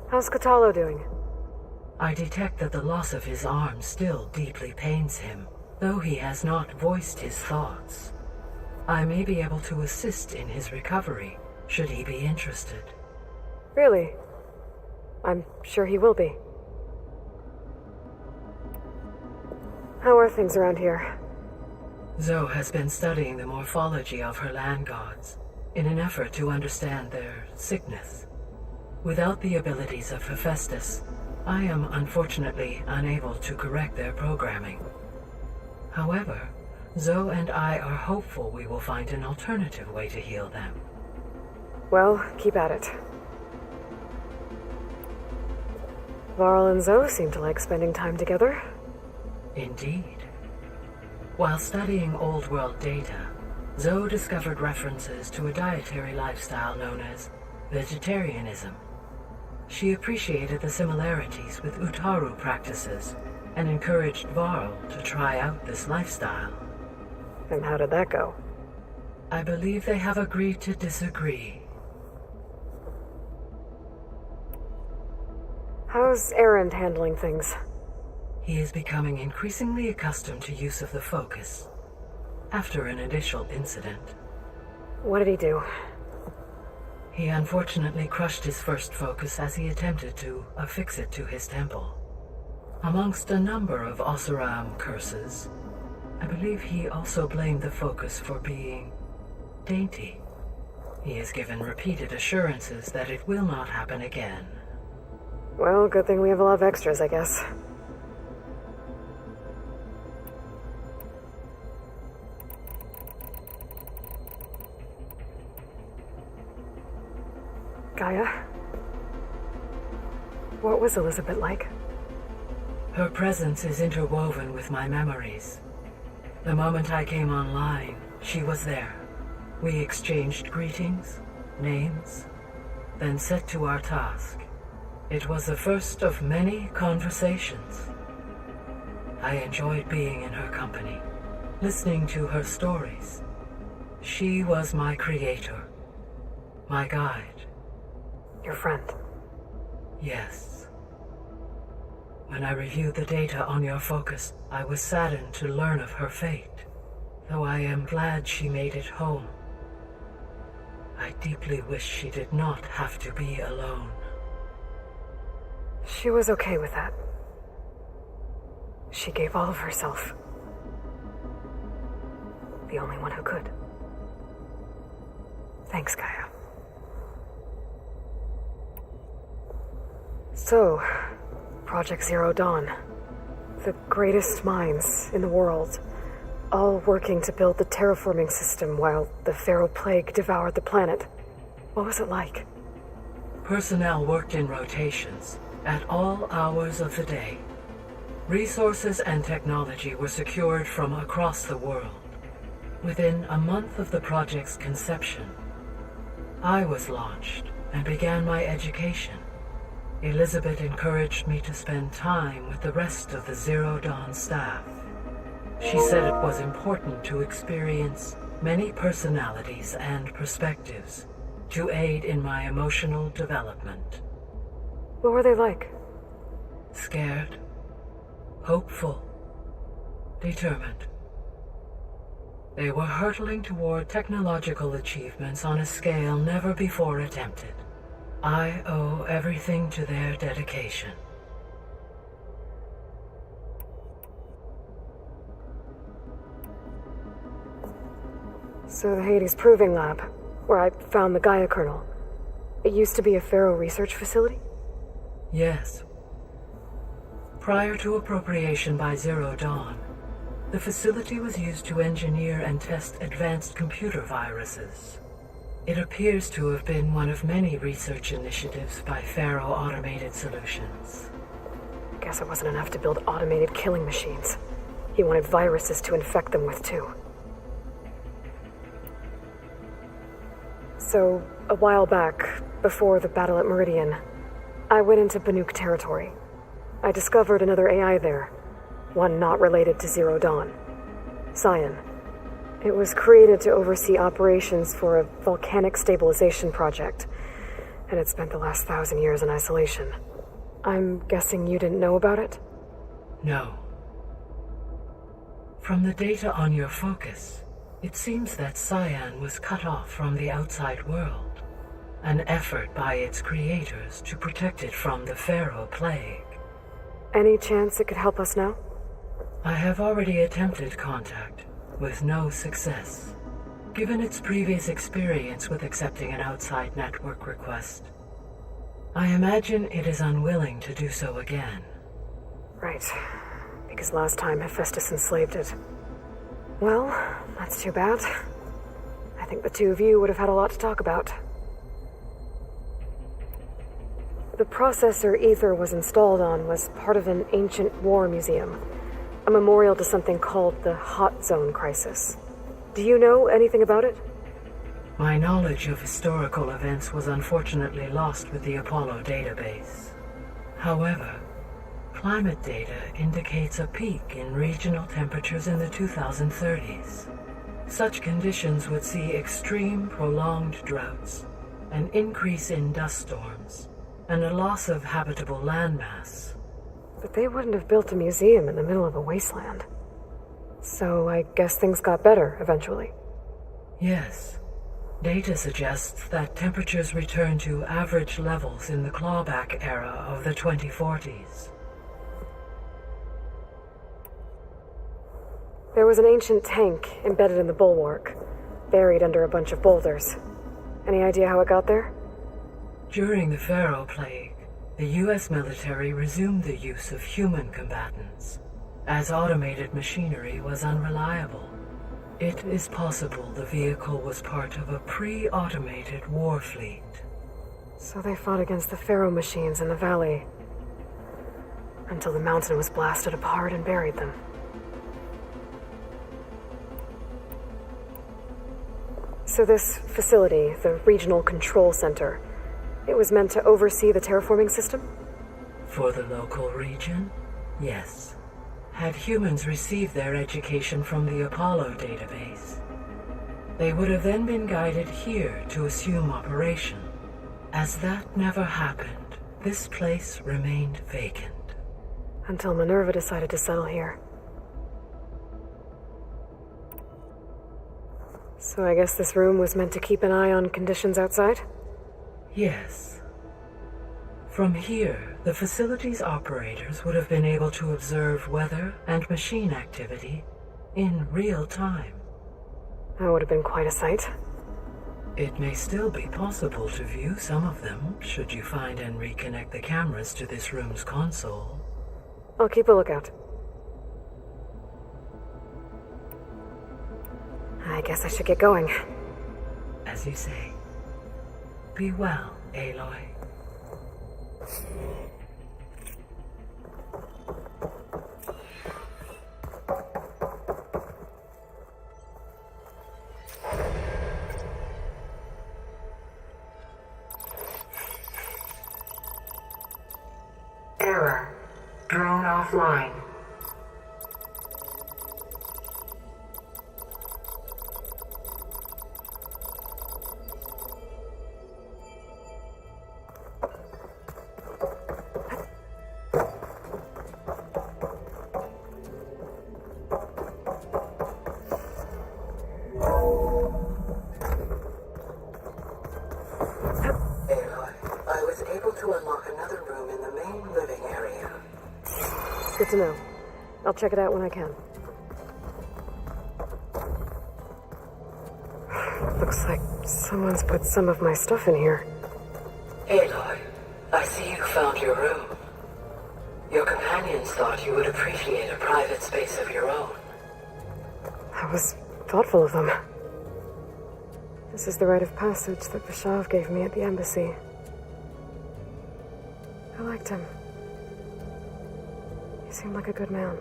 How's Catalo doing? I detect that the loss of his arm still deeply pains him, though he has not voiced his thoughts. I may be able to assist in his recovery, should he be interested. Really? I'm sure he will be. How are things around here? Zoe has been studying the morphology of her land gods in an effort to understand their sickness. Without the abilities of Hephaestus, I am unfortunately unable to correct their programming. However, Zoe and I are hopeful we will find an alternative way to heal them. Well, keep at it. Varl and Zoe seem to like spending time together. Indeed. While studying Old World data, Zoe discovered references to a dietary lifestyle known as vegetarianism. She appreciated the similarities with Utaru practices and encouraged Varl to try out this lifestyle. And how did that go? I believe they have agreed to disagree. How's Erend handling things? He is becoming increasingly accustomed to use of the focus, after an initial incident. What did he do? He unfortunately crushed his first focus as he attempted to affix it to his temple. Amongst a number of Oseram curses, I believe he also blamed the focus for being dainty. He has given repeated assurances that it will not happen again. Well, good thing we have a lot of extras, I guess. Gaia? What was Elizabeth like? Her presence is interwoven with my memories. The moment I came online, she was there. We exchanged greetings, names, then set to our task. It was the first of many conversations. I enjoyed being in her company, listening to her stories. She was my creator, my guide. Your friend? Yes. When I reviewed the data on your focus, I was saddened to learn of her fate, though I am glad she made it home. I deeply wish she did not have to be alone. She was okay with that. She gave all of herself. The only one who could. Thanks, Gaia. So, Project Zero Dawn. The greatest minds in the world, all working to build the terraforming system while the Pharaoh Plague devoured the planet. What was it like? Personnel worked in rotations, at all hours of the day. Resources and technology were secured from across the world. Within a month of the project's conception, I was launched and began my education. Elizabeth encouraged me to spend time with the rest of the Zero Dawn staff. She said it was important to experience many personalities and perspectives to aid in my emotional development. What were they like? Scared, hopeful, determined. They were hurtling toward technological achievements on a scale never before attempted. I owe everything to their dedication. So the Hades Proving Lab, where I found the Gaia kernel, it used to be a Pharaoh research facility? Yes. Prior to appropriation by Zero Dawn, the facility was used to engineer and test advanced computer viruses. It appears to have been one of many research initiatives by Pharaoh Automated Solutions. I guess it wasn't enough to build automated killing machines. He wanted viruses to infect them with, too. So, a while back, before the battle at Meridian, I went into Banuk territory. I discovered another AI there, one not related to Zero Dawn. Cyan. It was created to oversee operations for a volcanic stabilization project, and it spent the last 1,000 years in isolation. I'm guessing you didn't know about it? No. From the data on your focus, it seems that Cyan was cut off from the outside world, an effort by its creators to protect it from the Pharaoh Plague. Any chance it could help us now? I have already attempted contact, with no success. Given its previous experience with accepting an outside network request, I imagine it is unwilling to do so again. Right. Because last time Hephaestus enslaved it. Well, that's too bad. I think the two of you would have had a lot to talk about. The processor Ether was installed on was part of an ancient war museum, a memorial to something called the Hot Zone Crisis. Do you know anything about it? My knowledge of historical events was unfortunately lost with the Apollo database. However, climate data indicates a peak in regional temperatures in the 2030s. Such conditions would see extreme, prolonged droughts, an increase in dust storms, and a loss of habitable landmass. But they wouldn't have built a museum in the middle of a wasteland. So I guess things got better eventually. Yes. Data suggests that temperatures returned to average levels in the clawback era of the 2040s. There was an ancient tank embedded in the bulwark, buried under a bunch of boulders. Any idea how it got there? During the Pharaoh Plague, the U.S. military resumed the use of human combatants, as automated machinery was unreliable. It is possible the vehicle was part of a pre-automated war fleet. So they fought against the Pharaoh machines in the valley, until the mountain was blasted apart and buried them. So this facility, the Regional Control Center, it was meant to oversee the terraforming system? For the local region, yes. Had humans received their education from the Apollo database, they would have then been guided here to assume operation. As that never happened, this place remained vacant. Until Minerva decided to settle here. So I guess this room was meant to keep an eye on conditions outside? Yes. From here, the facility's operators would have been able to observe weather and machine activity in real time. That would have been quite a sight. It may still be possible to view some of them, should you find and reconnect the cameras to this room's console. I'll keep a lookout. I guess I should get going. As you say. Be well, Aloy. Error. Drone offline. Good to know. I'll check it out when I can. Looks like someone's put some of my stuff in here. Aloy, I see you found your room. Your companions thought you would appreciate a private space of your own. That was thoughtful of them. This is the rite of passage that Vashav gave me at the embassy. I liked him. He seemed like a good man.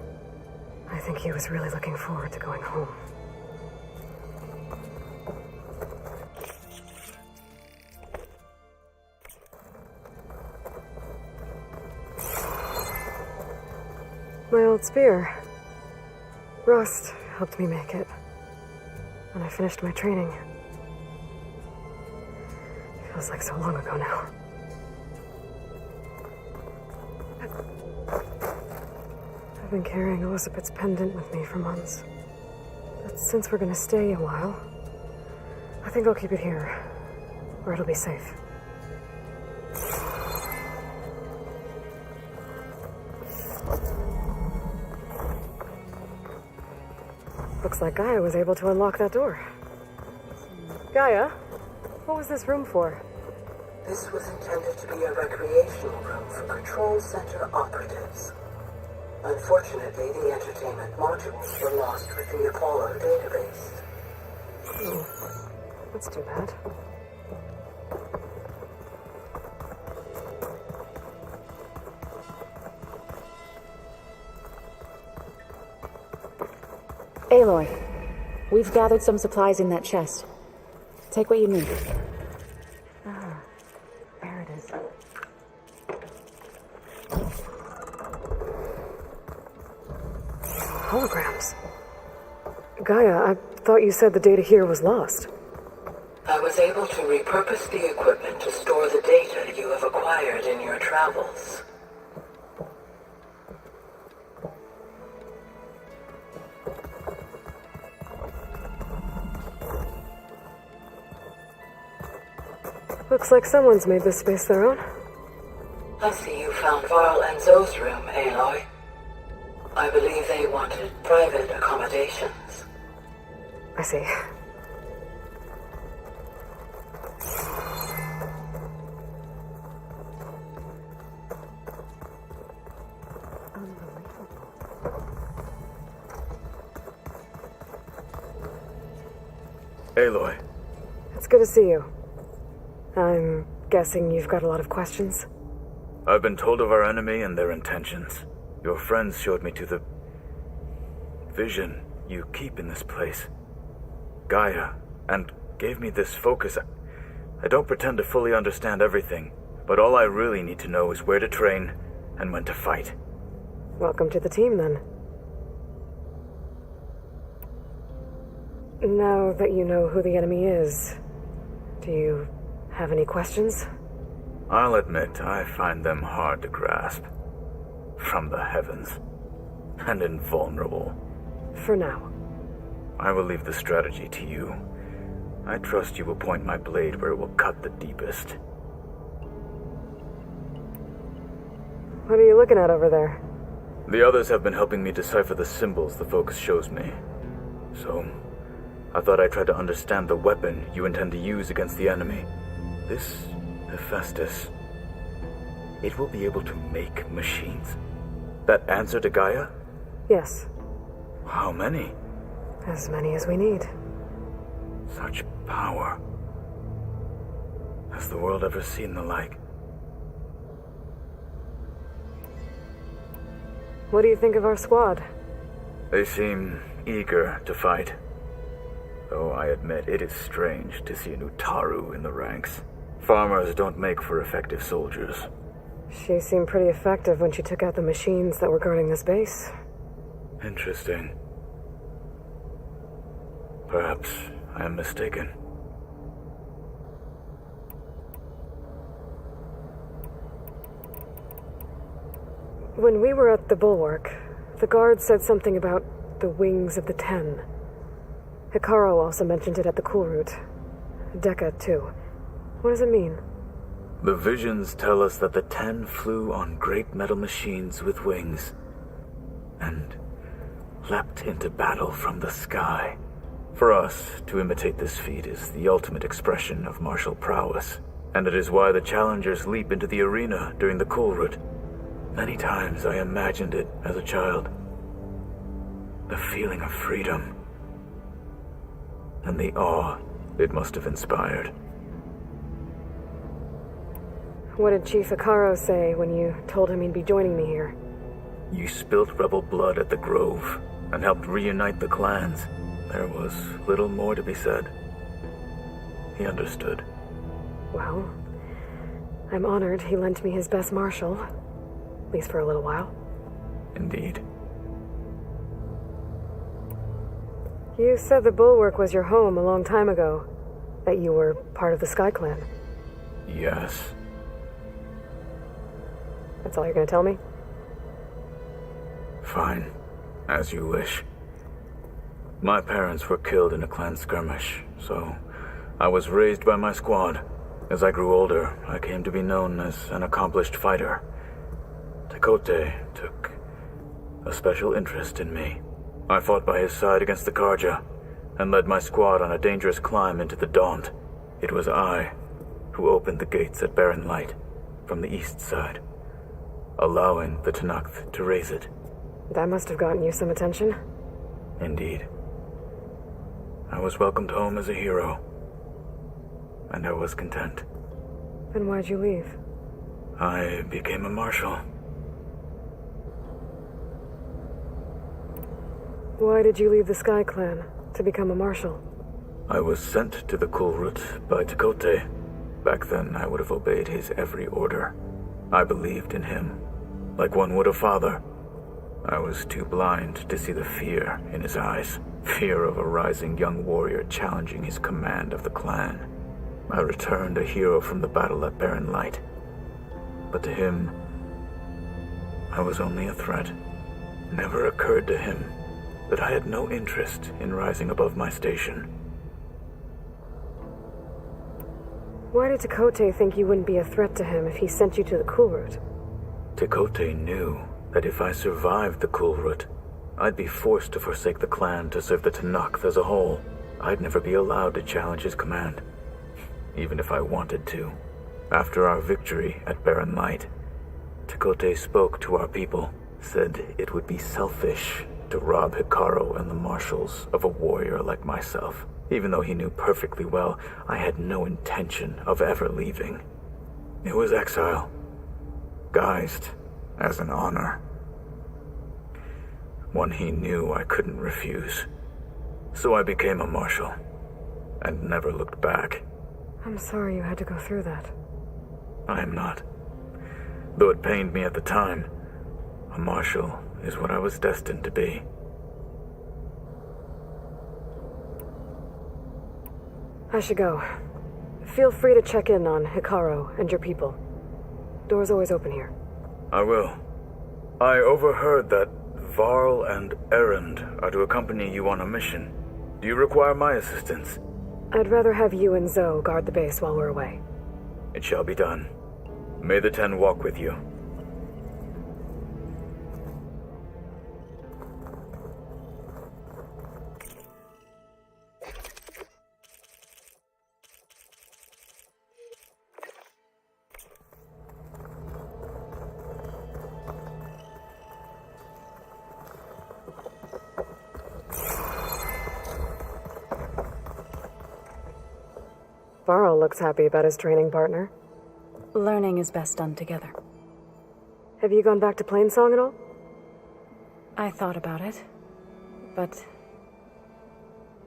I think he was really looking forward to going home. My old spear. Rust helped me make it. When I finished my training. Feels like so long ago now. I've been carrying Elizabeth's pendant with me for months. But since we're gonna stay a while, I think I'll keep it here, where it'll be safe. Looks like Gaia was able to unlock that door. Gaia, what was this room for? This was intended to be a recreational room for Control Center operatives. Unfortunately, the entertainment modules were lost with the Apollo database. That's too bad. Aloy, we've gathered some supplies in that chest. Take what you need. Ah, there it is. Holograms. Gaia, I thought you said the data here was lost. I was able to repurpose the equipment to store the data you have acquired in your travels. Looks like someone's made this space their own. I see you found Varl and Zoe's room, Aloy. I believe they wanted private accommodations. I see. Aloy. It's good to see you. I'm guessing you've got a lot of questions? I've been told of our enemy and their intentions. Your friends showed me to the vision you keep in this place, Gaia, and gave me this focus. I don't pretend to fully understand everything, but all I really need to know is where to train and when to fight. Welcome to the team, then. Now that you know who the enemy is, do you have any questions? I'll admit, I find them hard to grasp. From the heavens. And invulnerable. For now. I will leave the strategy to you. I trust you will point my blade where it will cut the deepest. What are you looking at over there? The others have been helping me decipher the symbols the focus shows me. So, I thought I'd try to understand the weapon you intend to use against the enemy. This Hephaestus, it will be able to make machines? That answer to Gaia? Yes. How many? As many as we need. Such power. Has the world ever seen the like? What do you think of our squad? They seem eager to fight. Though I admit it is strange to see an Utaru in the ranks. Farmers don't make for effective soldiers. She seemed pretty effective when she took out the machines that were guarding this base. Interesting. Perhaps I am mistaken. When we were at the bulwark, the guard said something about the wings of the 10. Hikaru also mentioned it at the cool route. Dekka, too. What does it mean? The visions tell us that the 10 flew on great metal machines with wings and leapt into battle from the sky. For us, to imitate this feat is the ultimate expression of martial prowess, and it is why the challengers leap into the arena during the cool route. Many times I imagined it as a child. The feeling of freedom and the awe it must have inspired. What did Chief Hikaru say when you told him he'd be joining me here? You spilt rebel blood at the Grove and helped reunite the clans. There was little more to be said. He understood. Well, I'm honored he lent me his best martial. At least for a little while. Indeed. You said the Bulwark was your home a long time ago. That you were part of the Sky Clan. Yes. That's all you're gonna tell me? Fine. As you wish. My parents were killed in a clan skirmish, so I was raised by my squad. As I grew older, I came to be known as an accomplished fighter. Tekote took a special interest in me. I fought by his side against the Karja, and led my squad on a dangerous climb into the Daunt. It was I who opened the gates at Barren Light from the east side, allowing the Tenakth to raise it. That must have gotten you some attention. Indeed. I was welcomed home as a hero, and I was content. Then why'd you leave? I became a marshal. Why did you leave the Sky Clan to become a marshal? I was sent to the Kulrut by Tekote. Back then, I would have obeyed his every order. I believed in him, like one would a father. I was too blind to see the fear in his eyes. Fear of a rising young warrior challenging his command of the clan. I returned a hero from the battle at Barren Light. But to him, I was only a threat. Never occurred to him that I had no interest in rising above my station. Why did Tekote think you wouldn't be a threat to him if he sent you to the Kulrut? Tekote knew that if I survived the Kulrut, I'd be forced to forsake the clan to serve the Tenakth as a whole. I'd never be allowed to challenge his command, even if I wanted to. After our victory at Barren Light, Tekote spoke to our people, said it would be selfish to rob Hikaru and the marshals of a warrior like myself, even though he knew perfectly well I had no intention of ever leaving. It was exile, guised as an honor. One he knew I couldn't refuse. So I became a marshal, and never looked back. I'm sorry you had to go through that. I am not. Though it pained me at the time, a marshal is what I was destined to be. I should go. Feel free to check in on Hikaru and your people. Door's always open here. I will. I overheard that Varl and Erend are to accompany you on a mission. Do you require my assistance? I'd rather have you and Zoe guard the base while we're away. It shall be done. May the Ten walk with you. Varl looks happy about his training partner. Learning is best done together. Have you gone back to Plainsong at all? I thought about it, but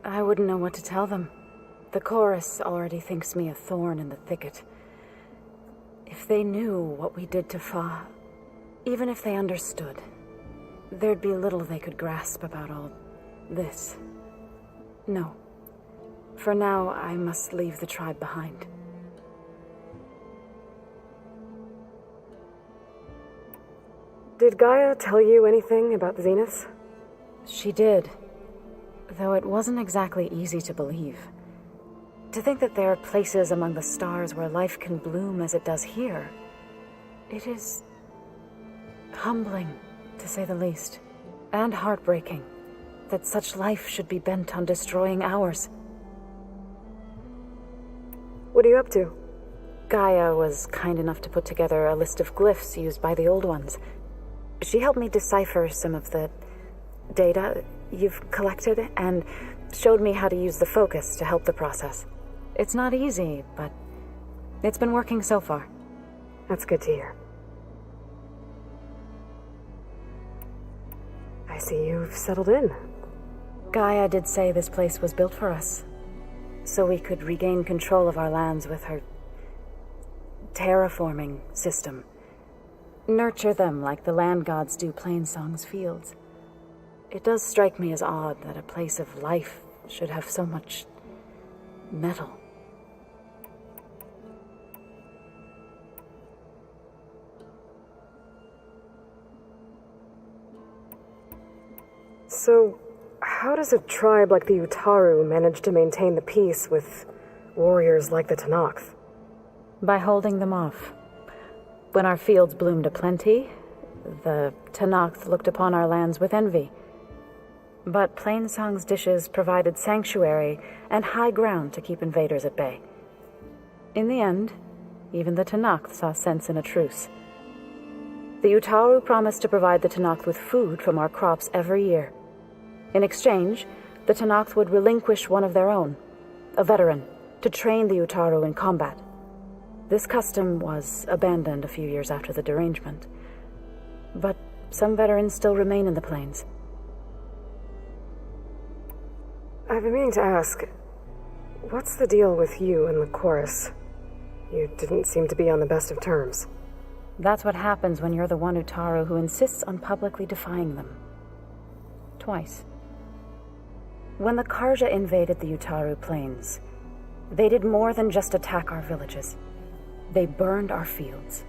I wouldn't know what to tell them. The chorus already thinks me a thorn in the thicket. If they knew what we did to Fa, even if they understood, there'd be little they could grasp about all this. No. For now, I must leave the tribe behind. Did Gaia tell you anything about the Zeniths? She did, though it wasn't exactly easy to believe. To think that there are places among the stars where life can bloom as it does here, it is humbling, to say the least, and heartbreaking that such life should be bent on destroying ours. What are you up to? Gaia was kind enough to put together a list of glyphs used by the Old Ones. She helped me decipher some of the data you've collected and showed me how to use the focus to help the process. It's not easy, but it's been working so far. That's good to hear. I see you've settled in. Gaia did say this place was built for us, so we could regain control of our lands with her terraforming system. Nurture them like the land gods do Plainsong's fields. It does strike me as odd that a place of life should have so much metal. So, how does a tribe like the Utaru manage to maintain the peace with warriors like the Tenakth? By holding them off. When our fields bloomed aplenty, the Tenakth looked upon our lands with envy. But Plainsong's dishes provided sanctuary and high ground to keep invaders at bay. In the end, even the Tenakth saw sense in a truce. The Utaru promised to provide the Tenakth with food from our crops every year. In exchange, the Tenakth would relinquish one of their own, a veteran, to train the Utaru in combat. This custom was abandoned a few years after the derangement, but some veterans still remain in the plains. I've been meaning to ask, what's the deal with you and the chorus? You didn't seem to be on the best of terms. That's what happens when you're the one Utaru who insists on publicly defying them. Twice. When the Karja invaded the Utaru plains, they did more than just attack our villages. They burned our fields,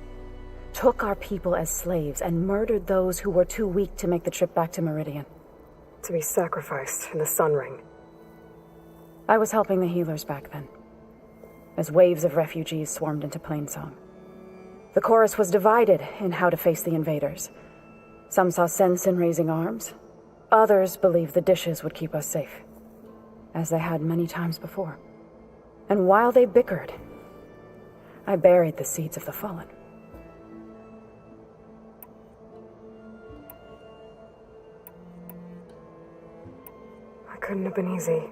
took our people as slaves, and murdered those who were too weak to make the trip back to Meridian. To be sacrificed in the Sun Ring. I was helping the healers back then, as waves of refugees swarmed into Plainsong. The chorus was divided in how to face the invaders. Some saw sense in raising arms. Others believed the dishes would keep us safe, as they had many times before. And while they bickered, I buried the seeds of the fallen. It couldn't have been easy,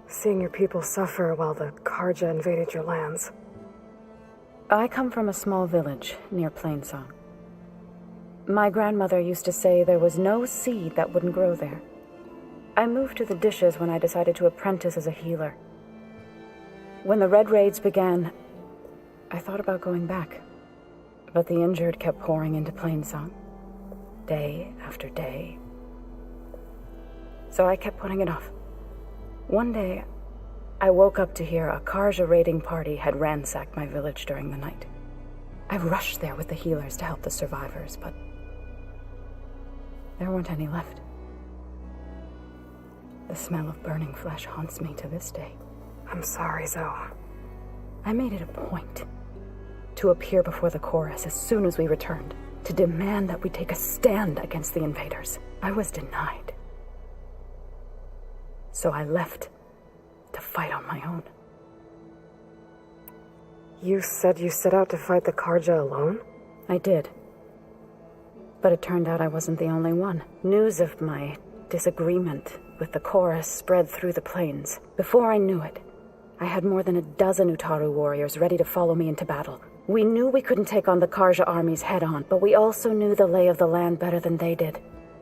seeing your people suffer while the Karja invaded your lands. I come from a small village near Plainsong. My grandmother used to say there was no seed that wouldn't grow there. I moved to the dishes when I decided to apprentice as a healer. When the Red Raids began, I thought about going back, but the injured kept pouring into Plainsong, day after day. So I kept putting it off. One day, I woke up to hear a Karja raiding party had ransacked my village during the night. I rushed there with the healers to help the survivors, but there weren't any left. The smell of burning flesh haunts me to this day. I'm sorry, Zoe. I made it a point to appear before the chorus as soon as we returned, to demand that we take a stand against the invaders. I was denied. So I left to fight on my own. You said you set out to fight the Karja alone? I did. But it turned out I wasn't the only one. News of my disagreement with the chorus spread through the plains. Before I knew it, I had more than a dozen Utaru warriors ready to follow me into battle. We knew we couldn't take on the Karja armies head-on, but we also knew the lay of the land better than they did.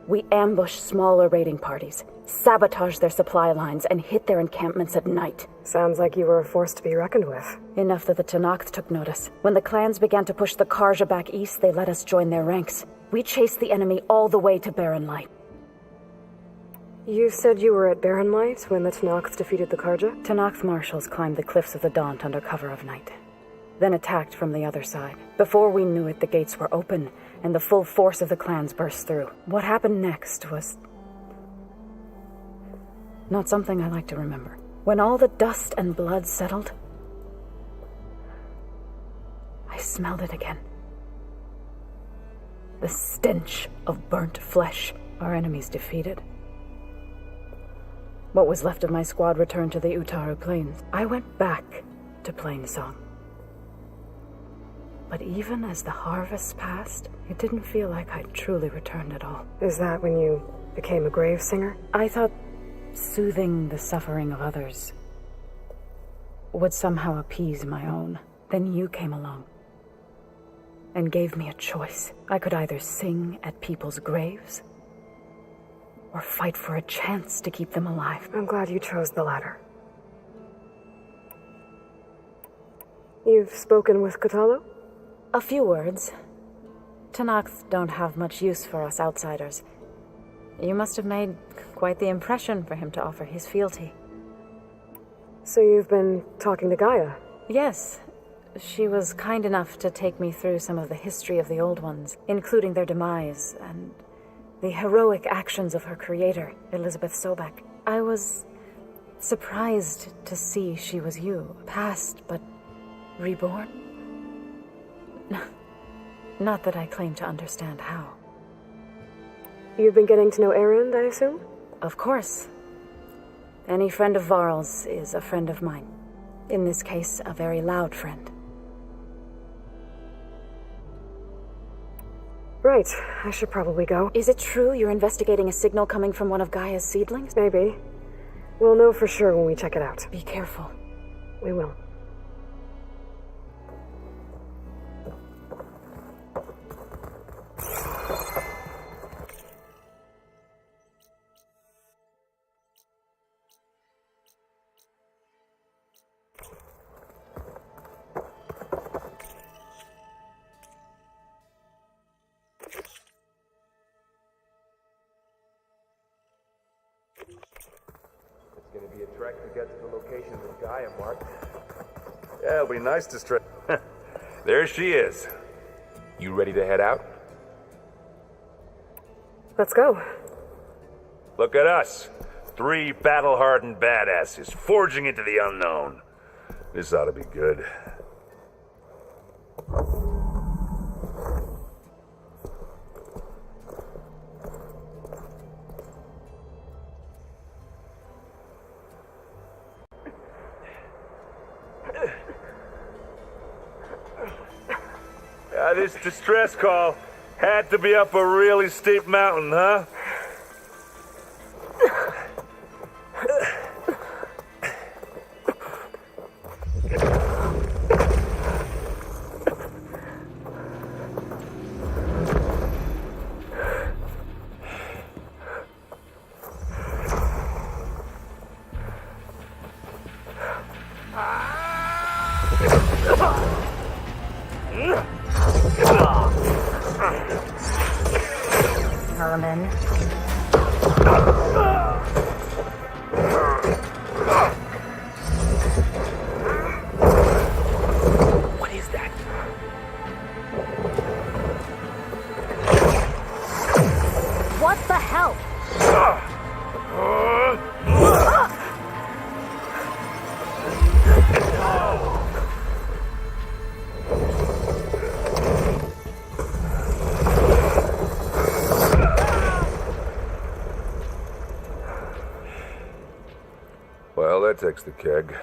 We ambushed smaller raiding parties, sabotaged their supply lines, and hit their encampments at night. Sounds like you were a force to be reckoned with. Enough that the Tenakth took notice. When the clans began to push the Karja back east, they let us join their ranks. We chased the enemy all the way to Barren Light. You said you were at Barren Light when the Tenakth defeated the Karja? Tenakth marshals climbed the cliffs of the Daunt under cover of night, then attacked from the other side. Before we knew it, the gates were open, and the full force of the clans burst through. What happened next was not something I like to remember. When all the dust and blood settled, I smelled it again. The stench of burnt flesh. Our enemies defeated. What was left of my squad returned to the Utaru Plains. I went back to Plainsong. But even as the harvest passed, it didn't feel like I'd truly returned at all. Is that when you became a grave singer? I thought soothing the suffering of others would somehow appease my own. Then you came along and gave me a choice. I could either sing at people's graves or fight for a chance to keep them alive. I'm glad you chose the latter. You've spoken with Kotalo? A few words. Tenakth don't have much use for us outsiders. You must have made quite the impression for him to offer his fealty. So you've been talking to Gaia? Yes. She was kind enough to take me through some of the history of the Old Ones, including their demise and the heroic actions of her creator, Elizabeth Sobek. I was surprised to see she was you, past but reborn. Not that I claim to understand how. You've been getting to know Erend, I assume? Of course. Any friend of Varl's is a friend of mine. In this case, a very loud friend. Right, I should probably go. Is it true you're investigating a signal coming from one of Gaia's seedlings? Maybe. We'll know for sure when we check it out. Be careful. We will. It's gonna be a trek to get to the location that Gaia marked. Yeah, it'll be nice to stretch. There she is. You ready to head out? Let's go. Look at us. 3 battle-hardened badasses forging into the unknown. This ought to be good. This distress call had to be up a really steep mountain, huh? Herman. What is that? What the hell? Well, that takes the keg.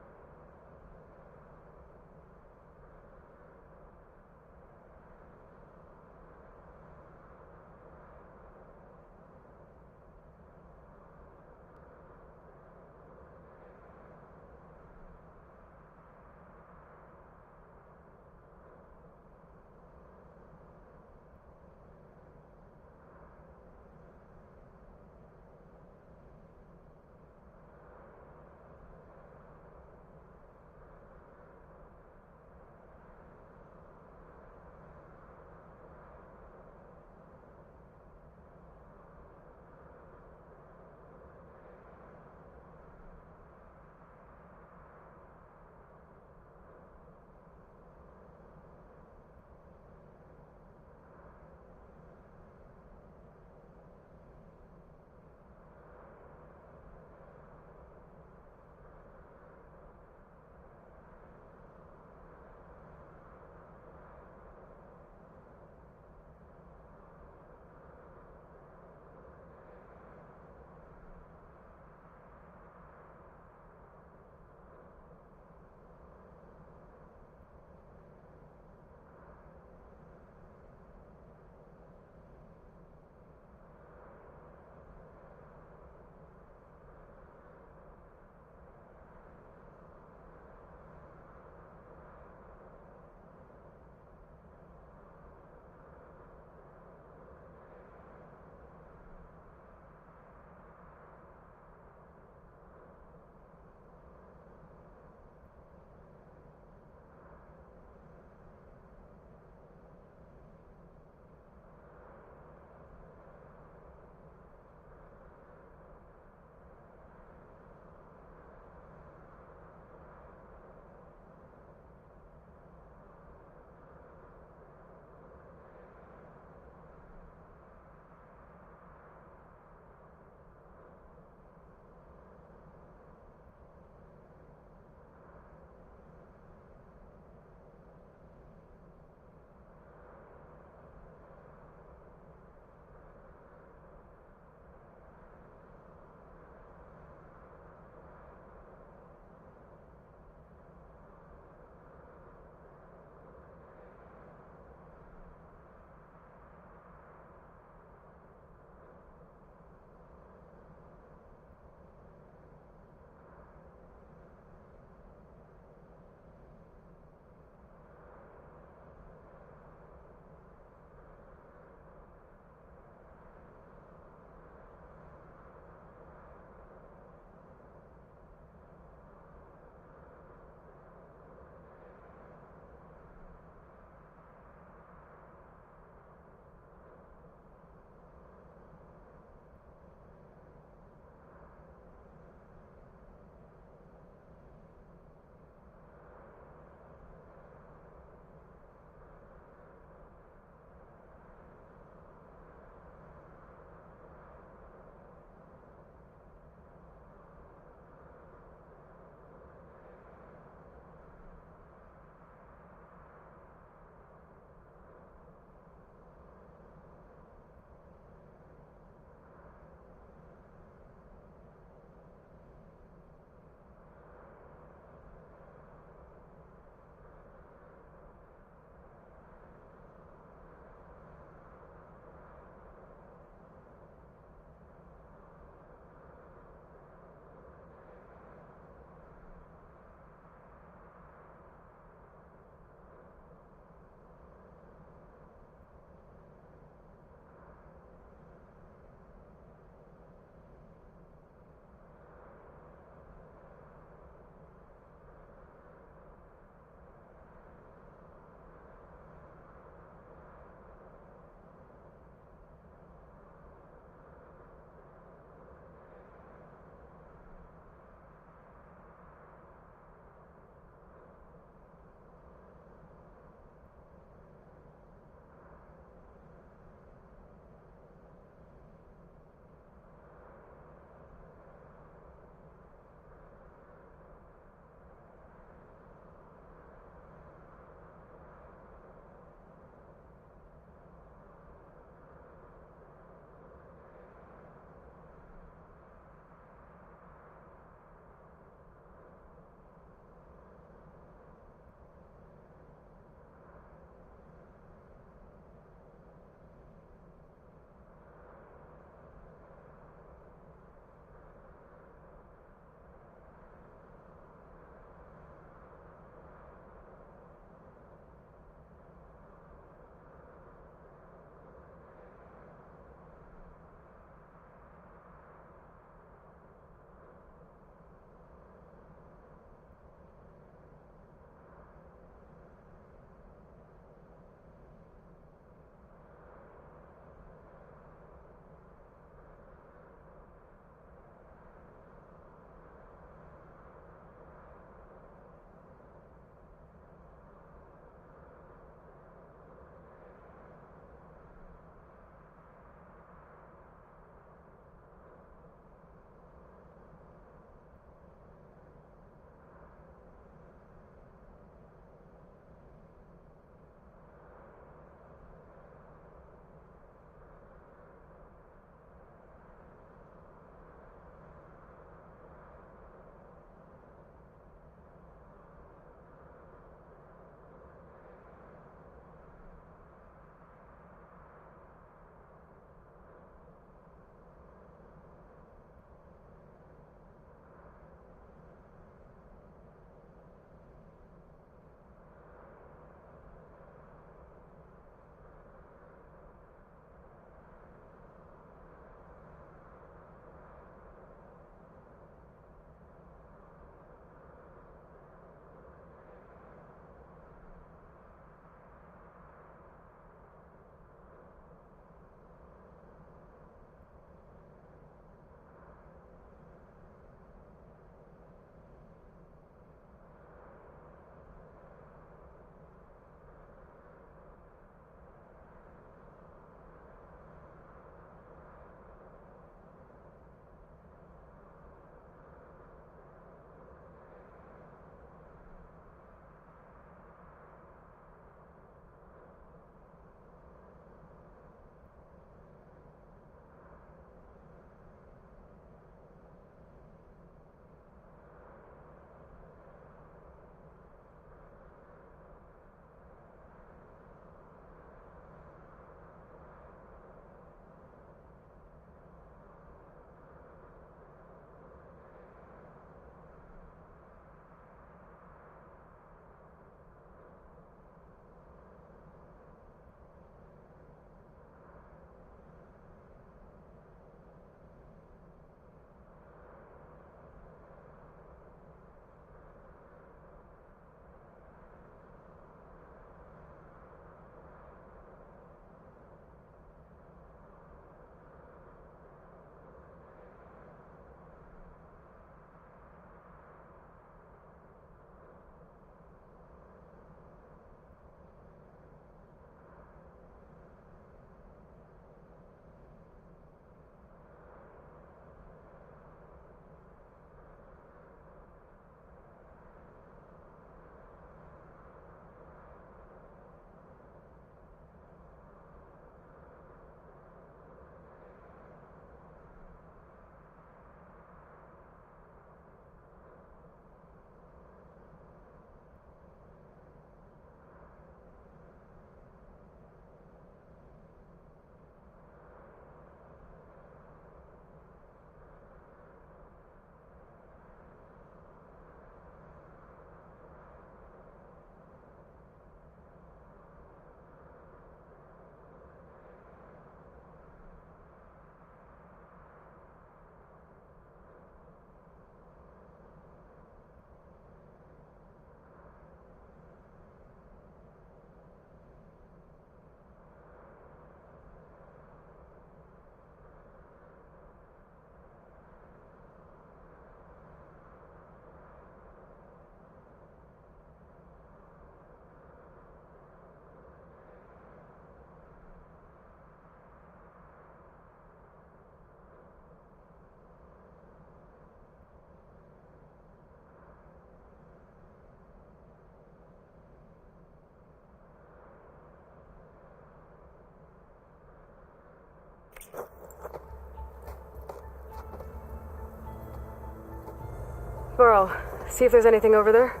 Varl, see if there's anything over there.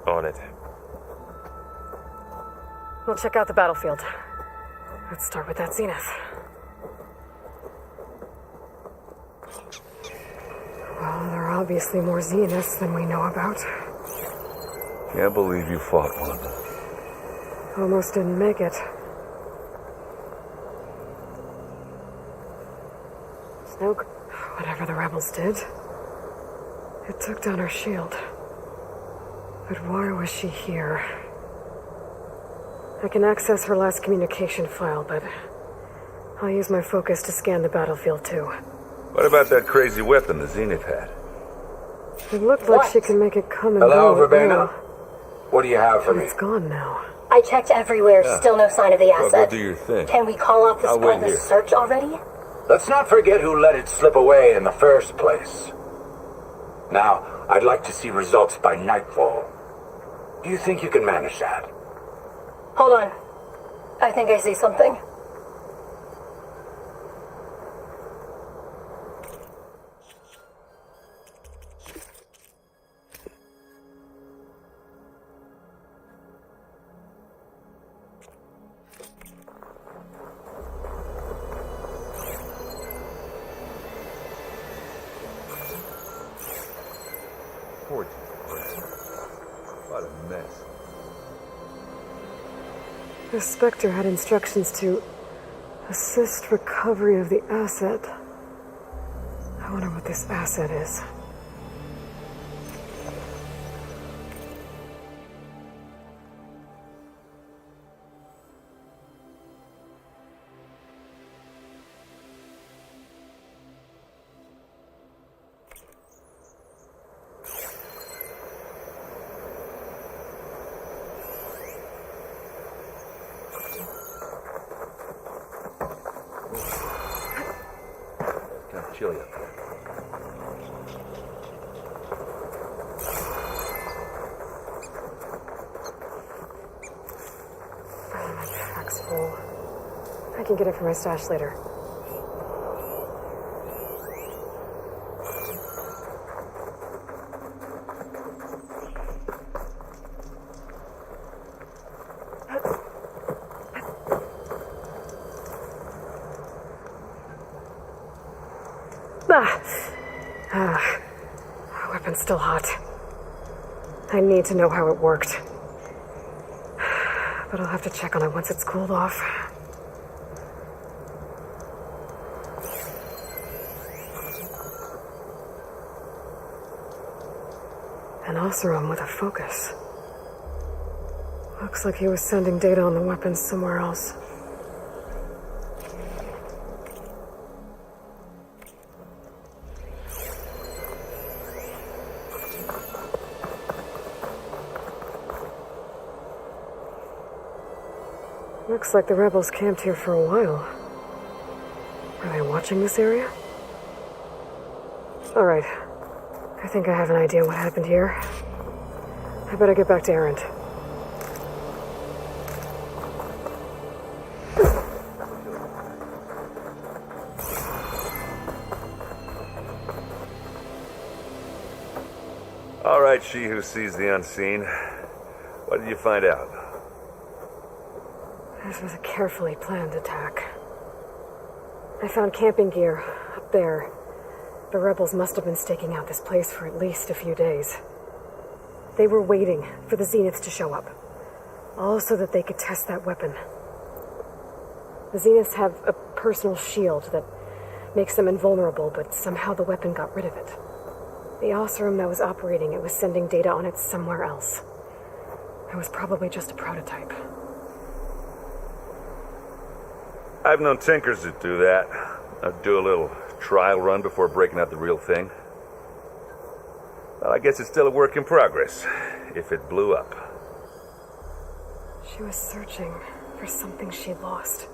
On it. We'll check out the battlefield. Let's start with that zenith. Well, there are obviously more zeniths than we know about. Can't believe you fought one. Almost didn't make it. Snoke, whatever the rebels did, it took down her shield. But why was she here? I can access her last communication file, but I'll use my focus to scan the battlefield too. What about that crazy weapon the Zenith had? It looked like she could make it come and Hello, go. at Verbena? will. What do you have for me? It's gone now. I checked everywhere, still no sign of the Well, asset. go do your thing. Can we call off this I'll wait pointless here. search already? Let's not forget who let it slip away in the first place. Now, I'd like to see results by nightfall. Do you think you can manage that? Hold on. I think I see something. What a mess. The Spectre had instructions to assist recovery of the asset. I wonder what this asset is. Kind of chilly up there. My pack's full. I can get it from my stash later. Weapon's still hot. I need to know how it worked. But I'll have to check on it once it's cooled off. An Oseram with a focus. Looks like he was sending data on the weapons somewhere else. Looks like the rebels camped here for a while. Are they watching this area? Alright. I think I have an idea what happened here. I better get back to Errant. All right, she who sees the unseen. What did you find out? This was a carefully planned attack. I found camping gear up there. The rebels must have been staking out this place for at least a few days. They were waiting for the Zeniths to show up, all so that they could test that weapon. The Zeniths have a personal shield that makes them invulnerable, but somehow the weapon got rid of it. The Oseram that was operating it was sending data on it somewhere else. It was probably just a prototype. I've known tinkers that do that. I'd do a little trial run before breaking out the real thing. Well, I guess it's still a work in progress, if it blew up. She was searching for something she lost.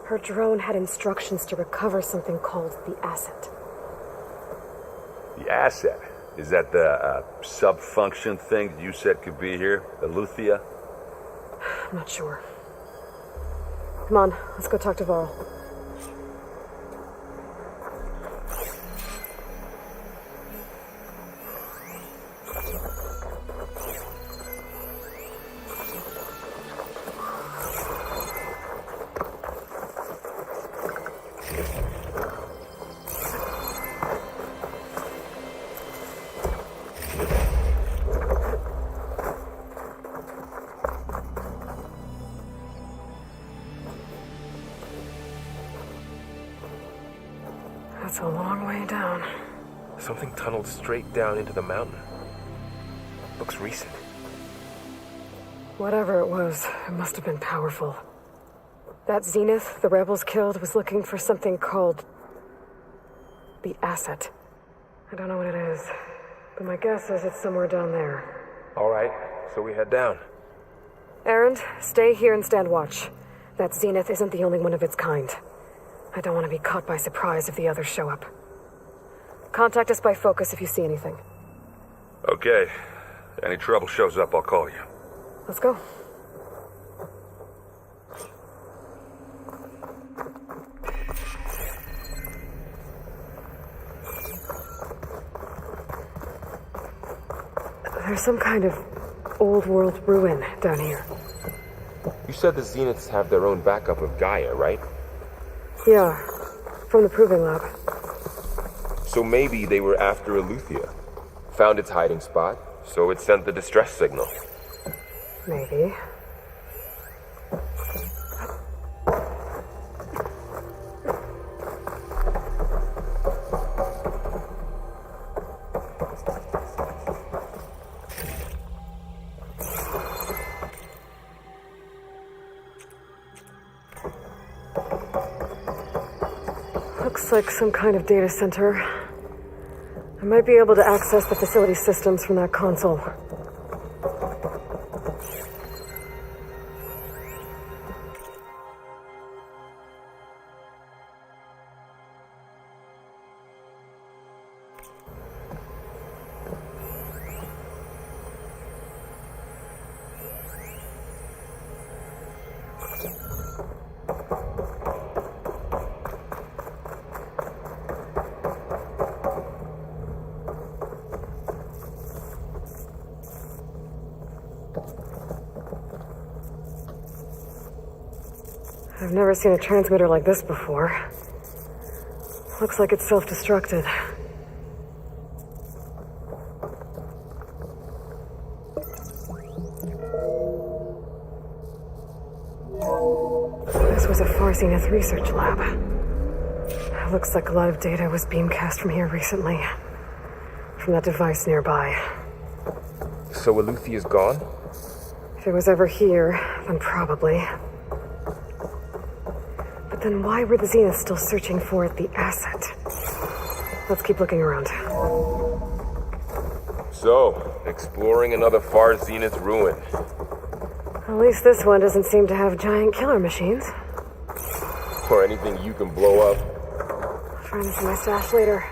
Her drone had instructions to recover something called the asset. The asset? Is that the sub-function thing that you said could be here? Eleuthia? I'm not sure. Come on, let's go talk to Varl. That's a long way down. Something tunneled straight down into the mountain. Looks recent. Whatever it was, it must have been powerful. That Zenith the rebels killed was looking for something called the asset. I don't know what it is, but my guess is it's somewhere down there. All right, so we head down. Errand, stay here and stand watch. That Zenith isn't the only one of its kind. I don't want to be caught by surprise if the others show up. Contact us by focus if you see anything. Okay. Any trouble shows up, I'll call you. Let's go. There's some kind of old world ruin down here. You said the Zeniths have their own backup of Gaia, right? Yeah, from the Proving Lab. So maybe they were after Eleuthia. Found its hiding spot, so it sent the distress signal. Maybe. Looks like some kind of data center. I might be able to access the facility systems from that console. I've never seen a transmitter like this before. Looks like it's self-destructed. This was a Far Zenith research lab. Looks like a lot of data was beamcast from here recently. From that device nearby. So Eleuthea's gone? If it was ever here, then probably. But then why were the Zeniths still searching for the asset? Let's keep looking around. So, exploring another Far Zenith ruin. At least this one doesn't seem to have giant killer machines. Or anything you can blow up. I'll find this in my stash later.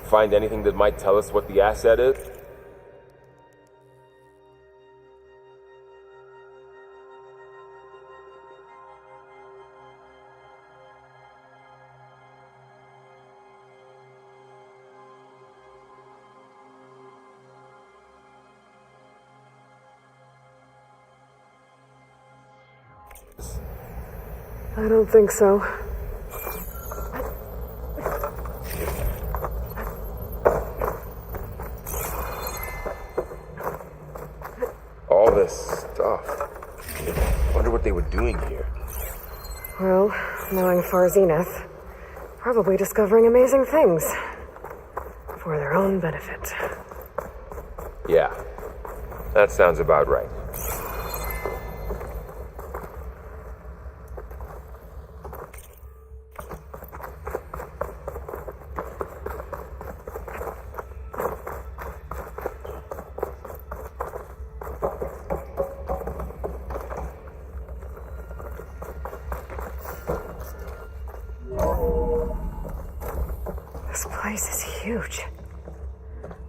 Find anything that might tell us what the asset is? I don't think so. this stuff. Wonder what they were doing here. Well, knowing Far Zenith, probably discovering amazing things. For their own benefit. Yeah, that sounds about right. This place is huge.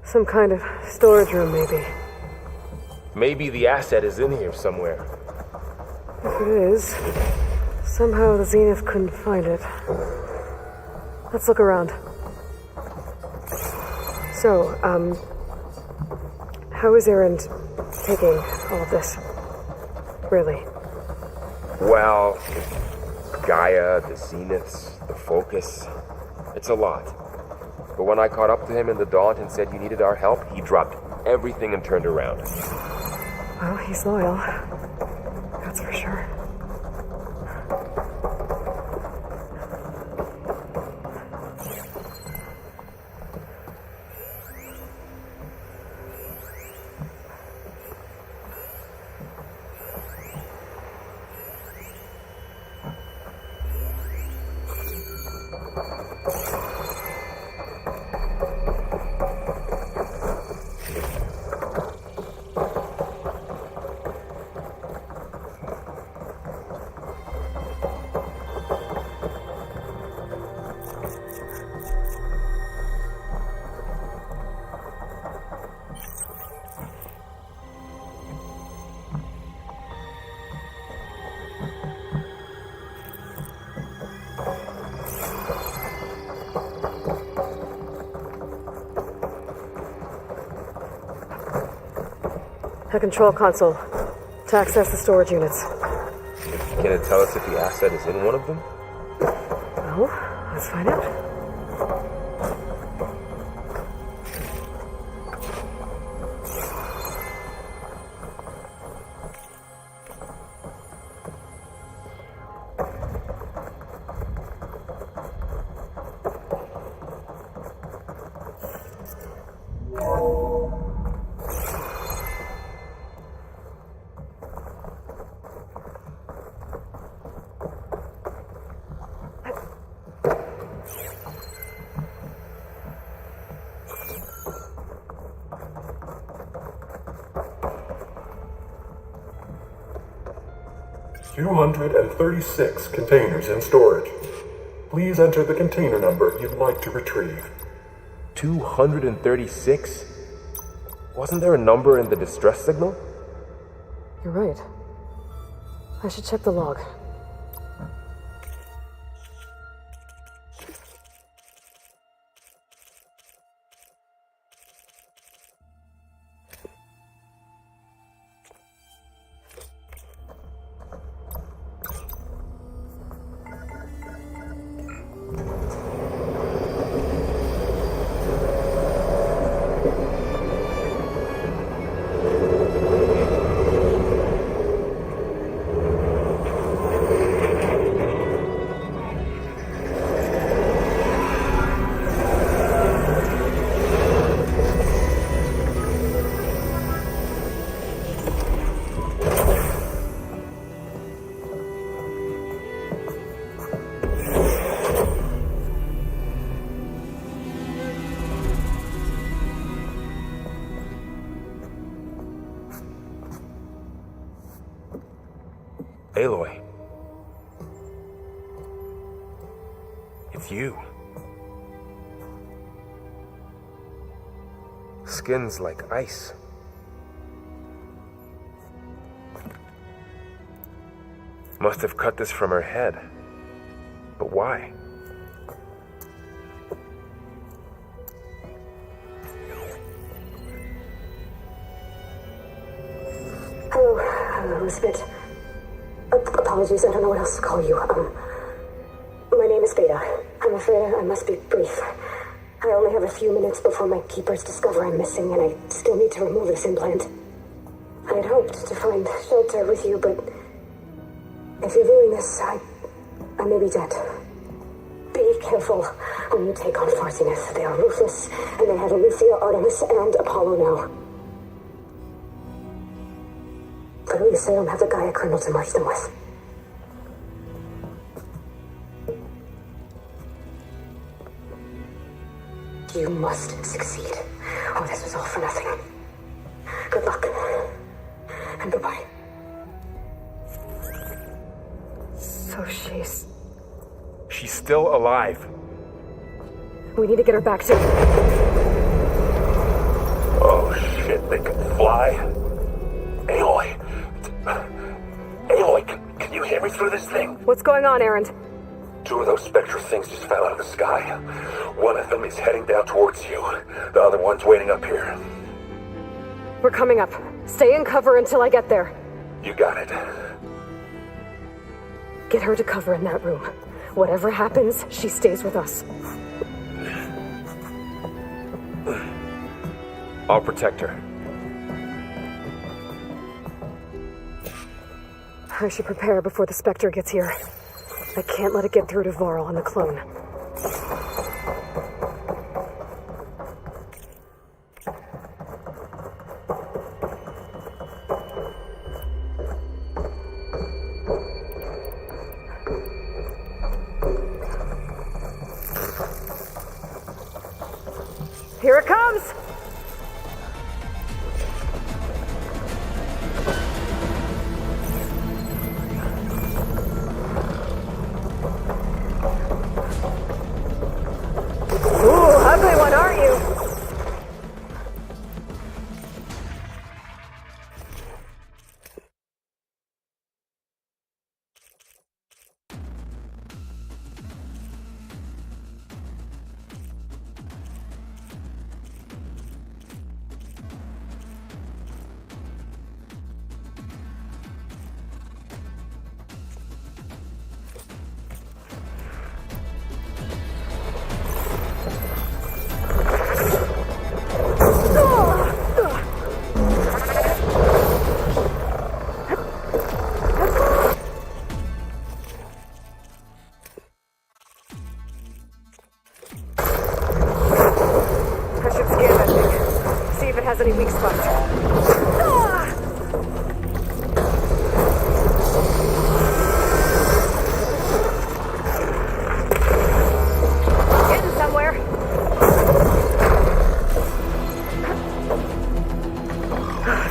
Some kind of storage room, maybe. Maybe the asset is in here somewhere. If it is, somehow the Zenith couldn't find it. Let's look around. So, how is Erend taking all of this? Really? Well, Gaia, the Zeniths, the Focus. It's a lot. But when I caught up to him in the Daunt and said you needed our help, he dropped everything and turned around. Well, he's loyal. That's for sure. A control console to access the storage units. Can it tell us if the asset is in one of them? Well, let's find out. $236 containers in storage. Please enter the container number you'd like to retrieve. 236? Wasn't there a number in the distress signal? You're right. I should check the log. Aloy. It's you. Skin's like ice. Must have cut this from her head. But why? Hello, Elizabeth. Apologies, I don't know what else to call you. My name is Beta. I'm afraid I must be brief. I only have a few minutes before my keepers discover I'm missing, and I still need to remove this implant. I'd hoped to find shelter with you, but if you're doing this, I may be dead. Be careful when you take on Far Zenith. They are ruthless, and they have Eleuthia, Artemis, and Apollo now. But at least they don't have the Gaia kernel to merge them with. You must succeed, or this was all for nothing. Good luck, and goodbye. So she's... She's still alive. We need to get her back to... Oh shit, they can fly? Aloy! Aloy, can you hear me through this thing? What's going on, Erend? 2 of those spectral things just fell out of the sky. One of them is heading down towards you. The other one's waiting up here. We're coming up. Stay in cover until I get there. You got it. Get her to cover in that room. Whatever happens, she stays with us. I'll protect her. I should prepare before the Spectre gets here. I can't let it get through to Varl and the clone. Here it comes! Ooh, ugly one, aren't you? Has any weak spots. Getting somewhere.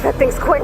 That thing's quick.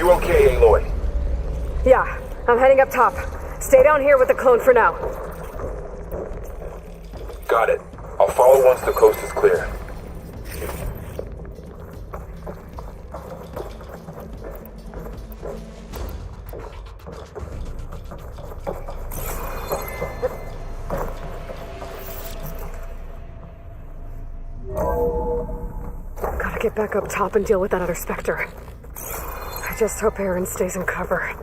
You okay, Aloy? Yeah, I'm heading up top. Stay down here with the clone for now. Got it. I'll follow once the coast is clear. Gotta get back up top and deal with that other Spectre. I just hope Aaron stays in cover.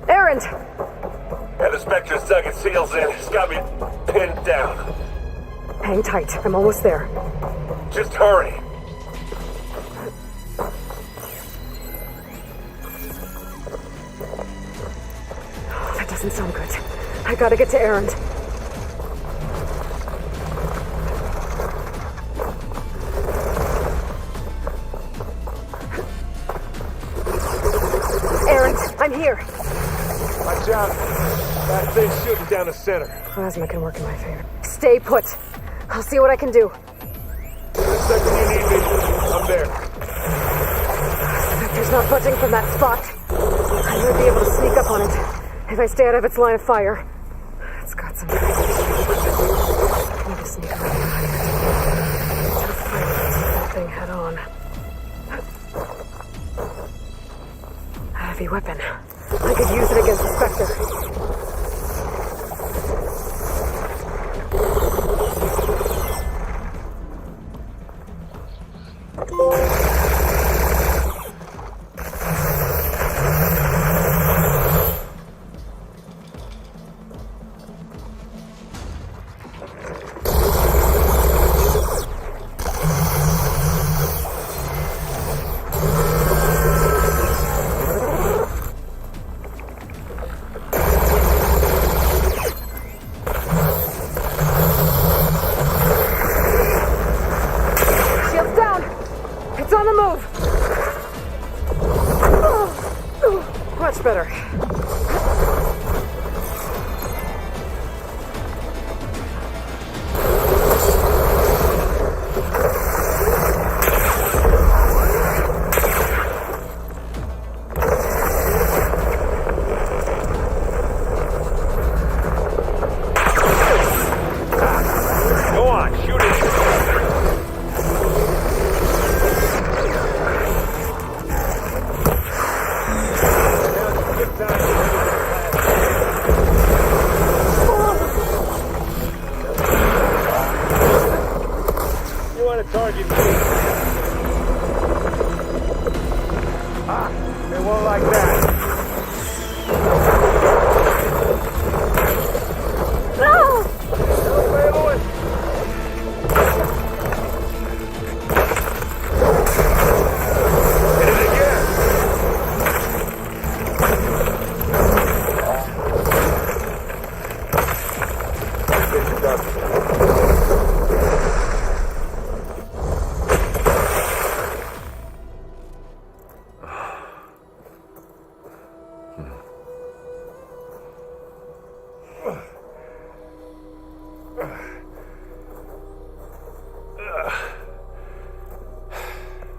Aaron! Yeah, the Spectre's dug its heels in. It's got me pinned down. Hang tight. I'm almost there. Just hurry. That doesn't sound good. I gotta get to Aaron. Aaron, I'm here. Watch out. That thing's shooting down the center. Plasma can work in my favor. Stay put. I'll see what I can do. The second you need me, I'm there. Spectre's not budging from that spot. I might be able to sneak up on it if I stay out of its line of fire. It's got some kind of I need to sneak around behind it. To fight that thing head on. A heavy weapon. I could use it against the Spectre. Much better. Go on, shoot it. Target me. They won't like that. No! Hit it again.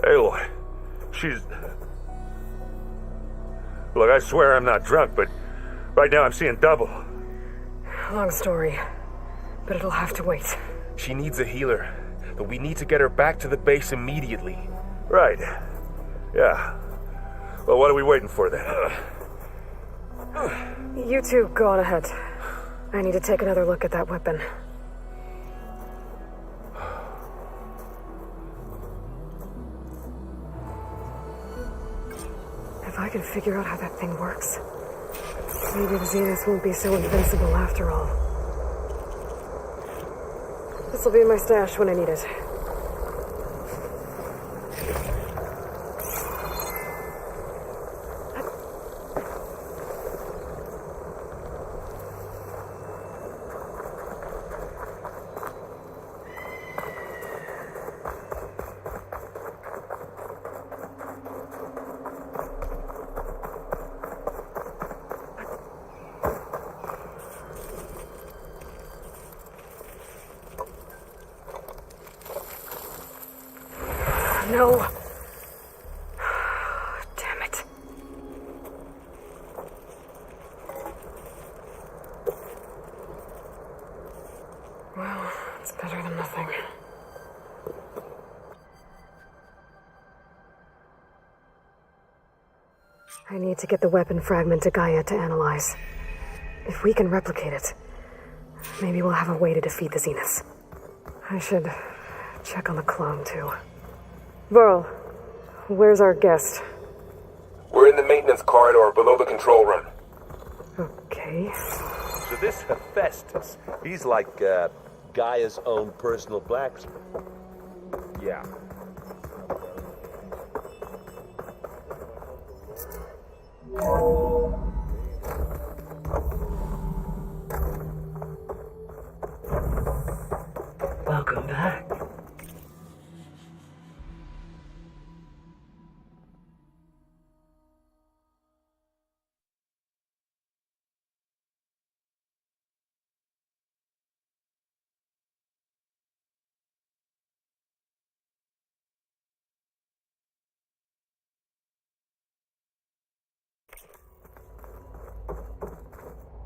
Aloy, she's... Look, I swear I'm not drunk, but right now I'm seeing double. Long story, but it'll have to wait. She needs a healer, but we need to get her back to the base immediately. Right. Yeah. Well, what are we waiting for then? You two go on ahead. I need to take another look at that weapon. If I can figure out how that thing works, maybe the Zeniths won't be so invincible after all. This'll be in my stash when I need it. No. Damn it. Well, it's better than nothing. I need to get the weapon fragment to Gaia to analyze. If we can replicate it, maybe we'll have a way to defeat the Zeniths. I should check on the clone, too. Varl, where's our guest? We're in the maintenance corridor below the control room. Okay. So this Hephaestus, he's like Gaia's own personal blacksmith. Yeah. Welcome back.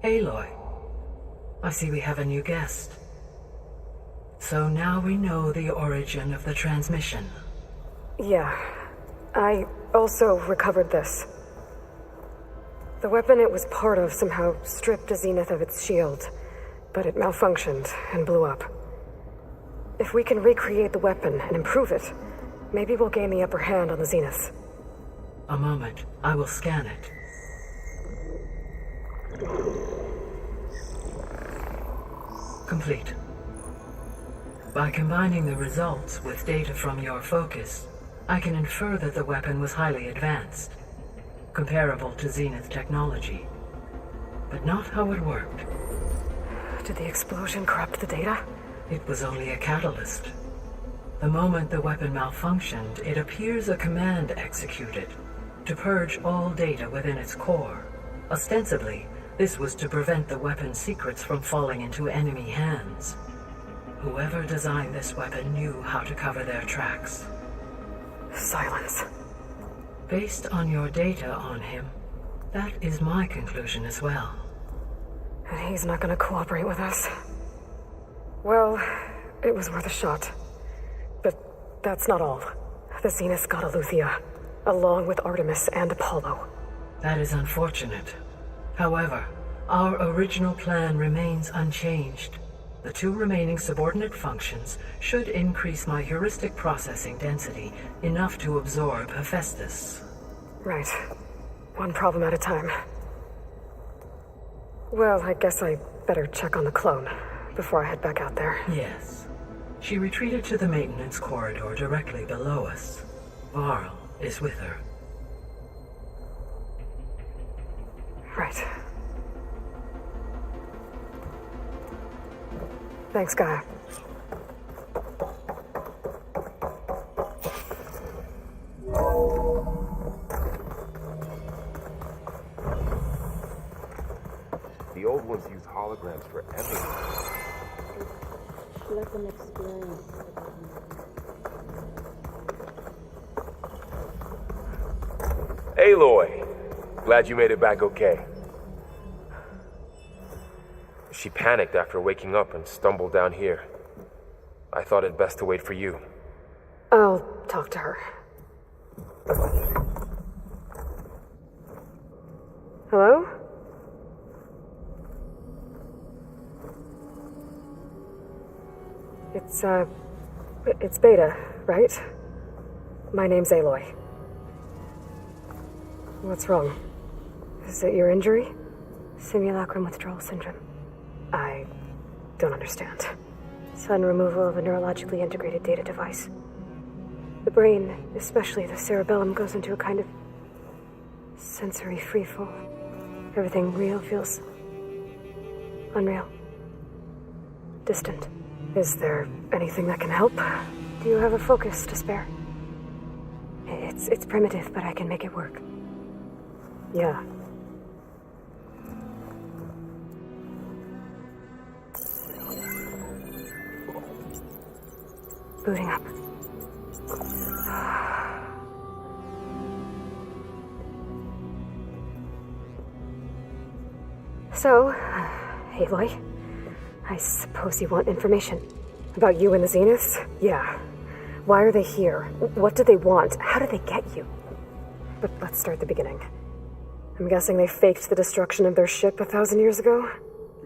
Aloy, I see we have a new guest. So now we know the origin of the transmission. Yeah. I also recovered this. The weapon it was part of somehow stripped a Zenith of its shield, but it malfunctioned and blew up. If we can recreate the weapon and improve it, maybe we'll gain the upper hand on the Zeniths. A moment. I will scan it. Complete. By combining the results with data from your focus, I can infer that the weapon was highly advanced, comparable to Zenith technology, but not how it worked. Did the explosion corrupt the data? It was only a catalyst. The moment the weapon malfunctioned, it appears a command executed to purge all data within its core. Ostensibly, this was to prevent the weapon's secrets from falling into enemy hands. Whoever designed this weapon knew how to cover their tracks. Silence. Based on your data on him, that is my conclusion as well. And he's not gonna cooperate with us. Well, it was worth a shot. But that's not all. The Zeniths got Eleuthia, along with Artemis and Apollo. That is unfortunate. However, our original plan remains unchanged. The two remaining subordinate functions should increase my heuristic processing density enough to absorb Hephaestus. Right. One problem at a time. Well, I guess I better check on the clone before I head back out there. Yes. She retreated to the maintenance corridor directly below us. Varl is with her. Right. Thanks, Gaia. The old ones use holograms for everything. Let them experience. Aloy! Glad you made it back okay. She panicked after waking up and stumbled down here. I thought it best to wait for you. I'll talk to her. Hello? It's Beta, right? My name's Aloy. What's wrong? Is it your injury? Simulacrum withdrawal syndrome. I don't understand. sudden removal of a neurologically integrated data device. The brain, especially the cerebellum, goes into a kind of sensory freefall. Everything real feels unreal. Distant. Is there anything that can help? Do you have a focus to spare? It's primitive, but I can make it work. Yeah. Booting up. So, Aloy, I suppose you want information about you and the Zeniths? Yeah. Why are they here? What do they want? How do they get you? But let's start at the beginning. I'm guessing they faked the destruction of their ship 1,000 years ago?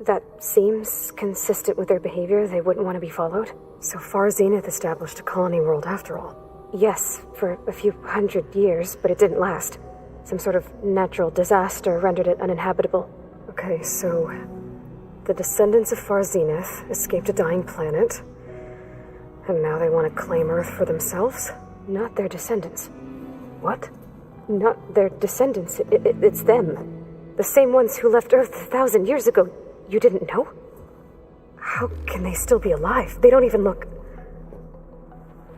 That seems consistent with their behavior. They wouldn't want to be followed. So far, Zenith established a colony world after all. Yes, for a few hundred years, but it didn't last. Some sort of natural disaster rendered it uninhabitable. Okay, so the descendants of Far Zenith escaped a dying planet, and now they want to claim Earth for themselves? Not their descendants. What? Not their descendants. It's them. The same ones who left Earth 1,000 years ago. You didn't know? How can they still be alive? They don't even look...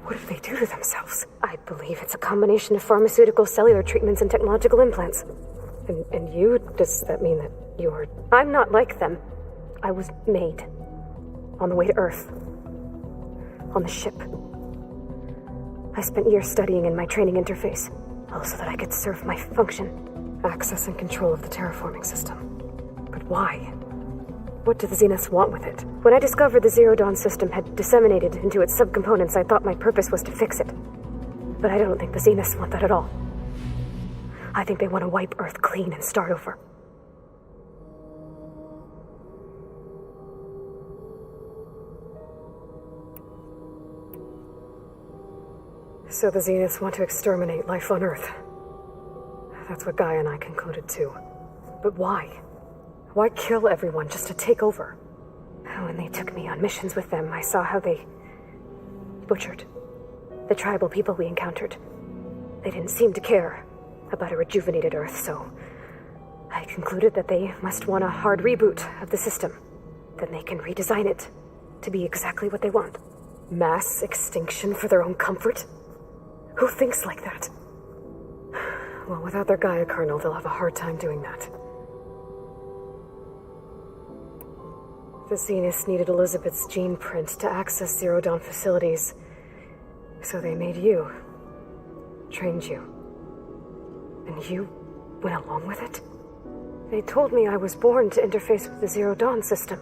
What did they do to themselves? I believe it's a combination of pharmaceutical, cellular treatments, and technological implants. And you? Does that mean that you're... I'm not like them. I was made. On the way to Earth. On the ship. I spent years studying in my training interface, all so that I could serve my function. Access and control of the terraforming system. But why? What do the Zeniths want with it? When I discovered the Zero Dawn system had disseminated into its subcomponents, I thought my purpose was to fix it. But I don't think the Zeniths want that at all. I think they want to wipe Earth clean and start over. So the Zeniths want to exterminate life on Earth. That's what Gaia and I concluded too. But why? Why kill everyone just to take over? When they took me on missions with them, I saw how they butchered the tribal people we encountered. They didn't seem to care about a rejuvenated Earth, so I concluded that they must want a hard reboot of the system. Then they can redesign it to be exactly what they want. Mass extinction for their own comfort? Who thinks like that? Well, without their Gaia kernel, they'll have a hard time doing that. The Zeniths needed Elizabeth's gene print to access Zero Dawn facilities, so they made you, trained you. And you went along with it? They told me I was born to interface with the Zero Dawn system.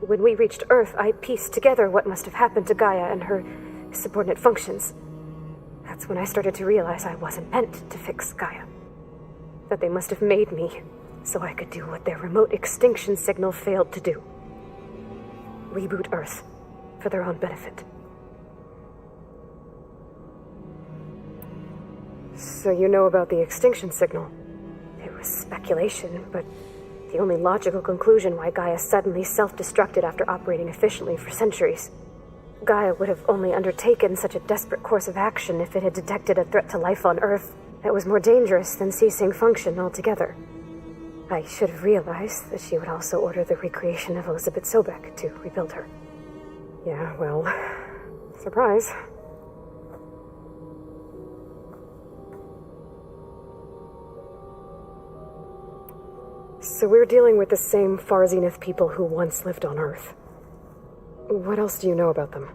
When we reached Earth, I pieced together what must have happened to Gaia and her subordinate functions. That's when I started to realize I wasn't meant to fix Gaia. That they must have made me so I could do what their remote extinction signal failed to do. Reboot Earth for their own benefit. So you know about the extinction signal. It was speculation, but the only logical conclusion why Gaia suddenly self-destructed after operating efficiently for centuries. Gaia would have only undertaken such a desperate course of action if it had detected a threat to life on Earth that was more dangerous than ceasing function altogether. I should have realized that she would also order the recreation of Elizabeth Sobek to rebuild her. Yeah, well, surprise. So we're dealing with the same Far Zenith people who once lived on Earth. What else do you know about them?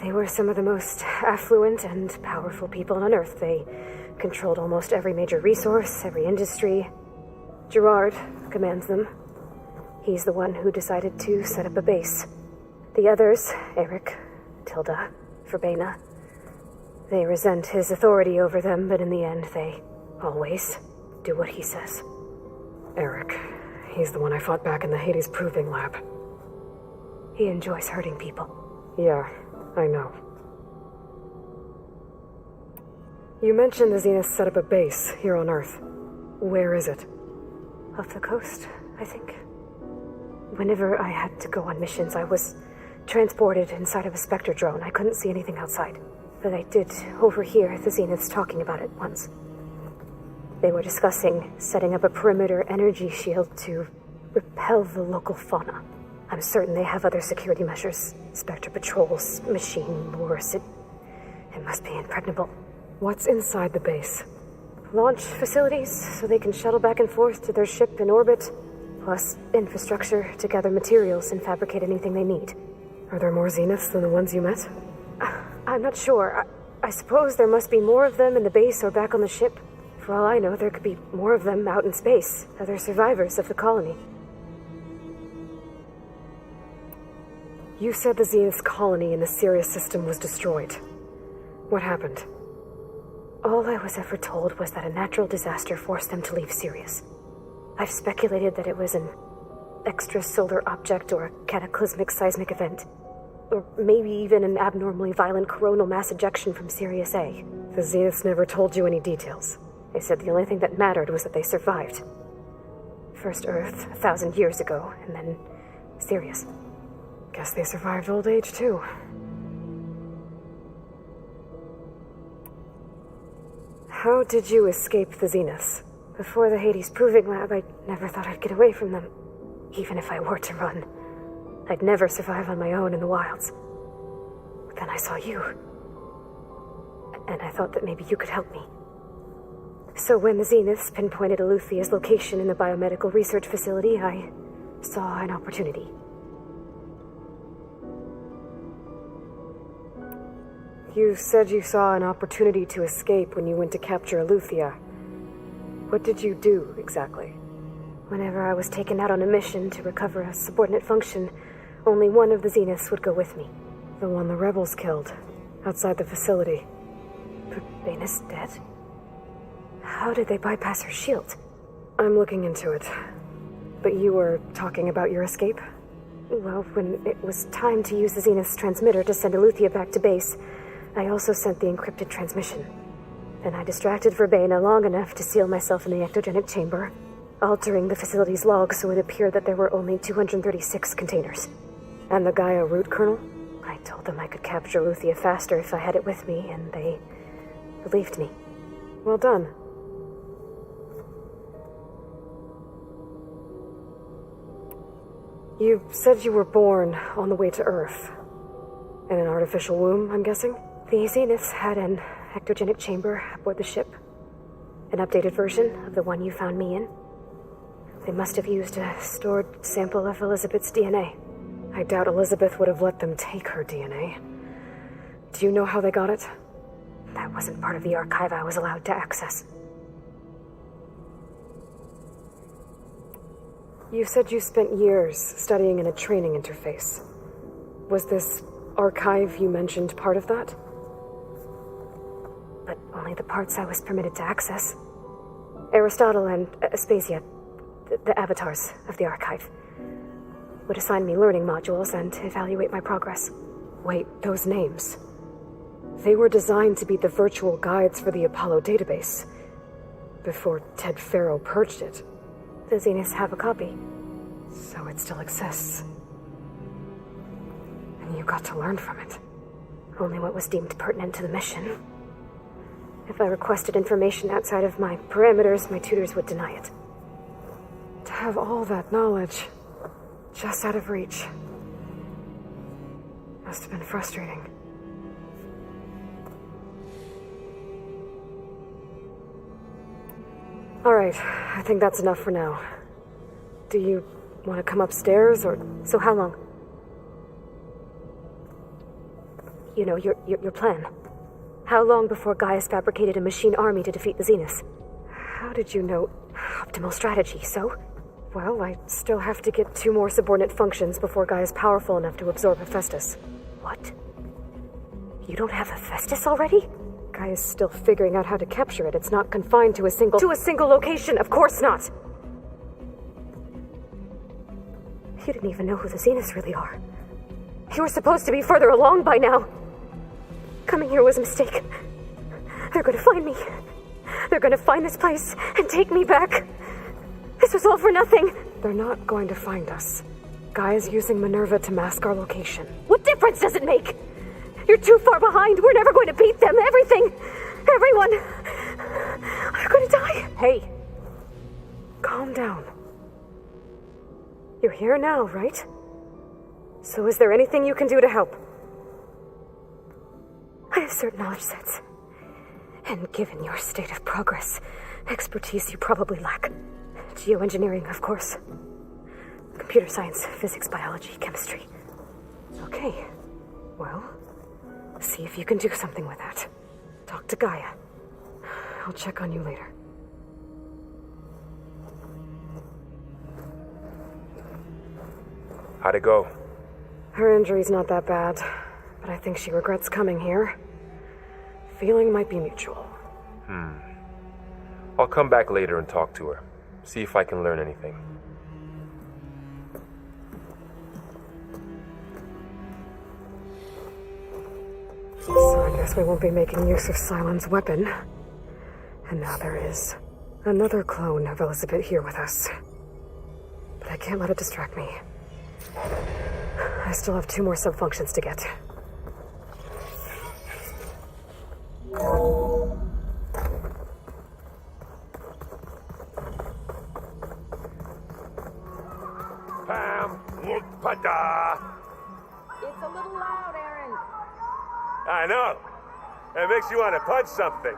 They were some of the most affluent and powerful people on Earth. They controlled almost every major resource, every industry. Gerard commands them. He's the one who decided to set up a base. The others, Eric, Tilda, Verbena, they resent his authority over them, but in the end, they always do what he says. Eric, he's the one I fought back in the Hades Proving Lab. He enjoys hurting people. Yeah, I know. You mentioned the Zeniths set up a base here on Earth. Where is it? Off the coast, I think. Whenever I had to go on missions, I was transported inside of a Spectre drone. I couldn't see anything outside. But I did overhear the Zeniths talking about it once. They were discussing setting up a perimeter energy shield to repel the local fauna. I'm certain they have other security measures. Spectre patrols, machine lures. It must be impregnable. What's inside the base? Launch facilities, so they can shuttle back and forth to their ship in orbit, plus infrastructure to gather materials and fabricate anything they need. Are there more Zeniths than the ones you met? I'm not sure. I suppose there must be more of them in the base or back on the ship. For all I know, there could be more of them out in space, other survivors of the colony. You said the Zenith's colony in the Sirius system was destroyed. What happened? All I was ever told was that a natural disaster forced them to leave Sirius. I've speculated that it was an extrasolar object or a cataclysmic seismic event. Or maybe even an abnormally violent coronal mass ejection from Sirius A. The Zeniths never told you any details. They said the only thing that mattered was that they survived. First Earth, 1,000 years ago, and then Sirius. Guess they survived old age, too. How did you escape the Zeniths? Before the Hades Proving Lab, I never thought I'd get away from them. Even if I were to run. I'd never survive on my own in the wilds. But then I saw you. And I thought that maybe you could help me. So when the Zeniths pinpointed Eluthia's location in the biomedical research facility, I saw an opportunity. You said you saw an opportunity to escape when you went to capture Eluthia. What did you do, exactly? Whenever I was taken out on a mission to recover a subordinate function, only one of the Zeniths would go with me. The one the rebels killed, outside the facility. Bana's dead? How did they bypass her shield? I'm looking into it. But you were talking about your escape? Well, when it was time to use the Zenith's transmitter to send Eluthia back to base, I also sent the encrypted transmission. Then I distracted Verbena long enough to seal myself in the ectogenic chamber, altering the facility's log so it appeared that there were only 236 containers. And the Gaia root kernel? I told them I could capture Eluthia faster if I had it with me, and they believed me. Well done. You said you were born on the way to Earth. In an artificial womb, I'm guessing? The Zeniths had an ectogenic chamber aboard the ship. An updated version of the one you found me in. They must have used a stored sample of Elizabeth's DNA. I doubt Elizabeth would have let them take her DNA. Do you know how they got it? That wasn't part of the archive I was allowed to access. You said you spent years studying in a training interface. Was this archive you mentioned part of that? But only the parts I was permitted to access. Aristotle and Aspasia, the avatars of the archive, would assign me learning modules and evaluate my progress. Wait, those names. They were designed to be the virtual guides for the Apollo database, before Ted Farrow purged it. The Zeniths have a copy. So it still exists. And you got to learn from it. Only what was deemed pertinent to the mission. If I requested information outside of my parameters, my tutors would deny it. To have all that knowledge just out of reach must have been frustrating. All right, I think that's enough for now. Do you want to come upstairs, or... So how long? You know, your plan. How long before Gaius fabricated a machine army to defeat the Zeniths? How did you know? Optimal strategy, so? Well, I still have to get 2 more subordinate functions before Gaia's powerful enough to absorb Hephaestus. What? You don't have Hephaestus already? Gaia's still figuring out how to capture it. It's not confined to a single... To a single location? Of course not! You didn't even know who the Zeniths really are. You were supposed to be further along by now. Coming here was a mistake. They're gonna find me. They're gonna find this place and take me back. This was all for nothing. They're not going to find us. Gaia's using Minerva to mask our location. What difference does it make? You're too far behind. We're never going to beat them. Everything. Everyone. I'm going to die. Hey. Calm down. You're here now, right? So is there anything you can do to help? I have certain knowledge sets. And given your state of progress, expertise you probably lack. Geoengineering, of course. Computer science, physics, biology, chemistry. Okay. Well, see if you can do something with that. Talk to Gaia. I'll check on you later. How'd it go? Her injury's not that bad, but I think she regrets coming here. Feeling might be mutual. I'll come back later and talk to her. See if I can learn anything. So I guess we won't be making use of Cylon's weapon. And now there is another clone of Elizabeth here with us. But I can't let it distract me. I still have 2 more subfunctions to get. Pam, pada. It's a little loud, Aaron. I know. It makes you want to punch something.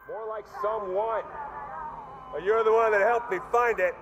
More like someone. Well, you're the one that helped me find it.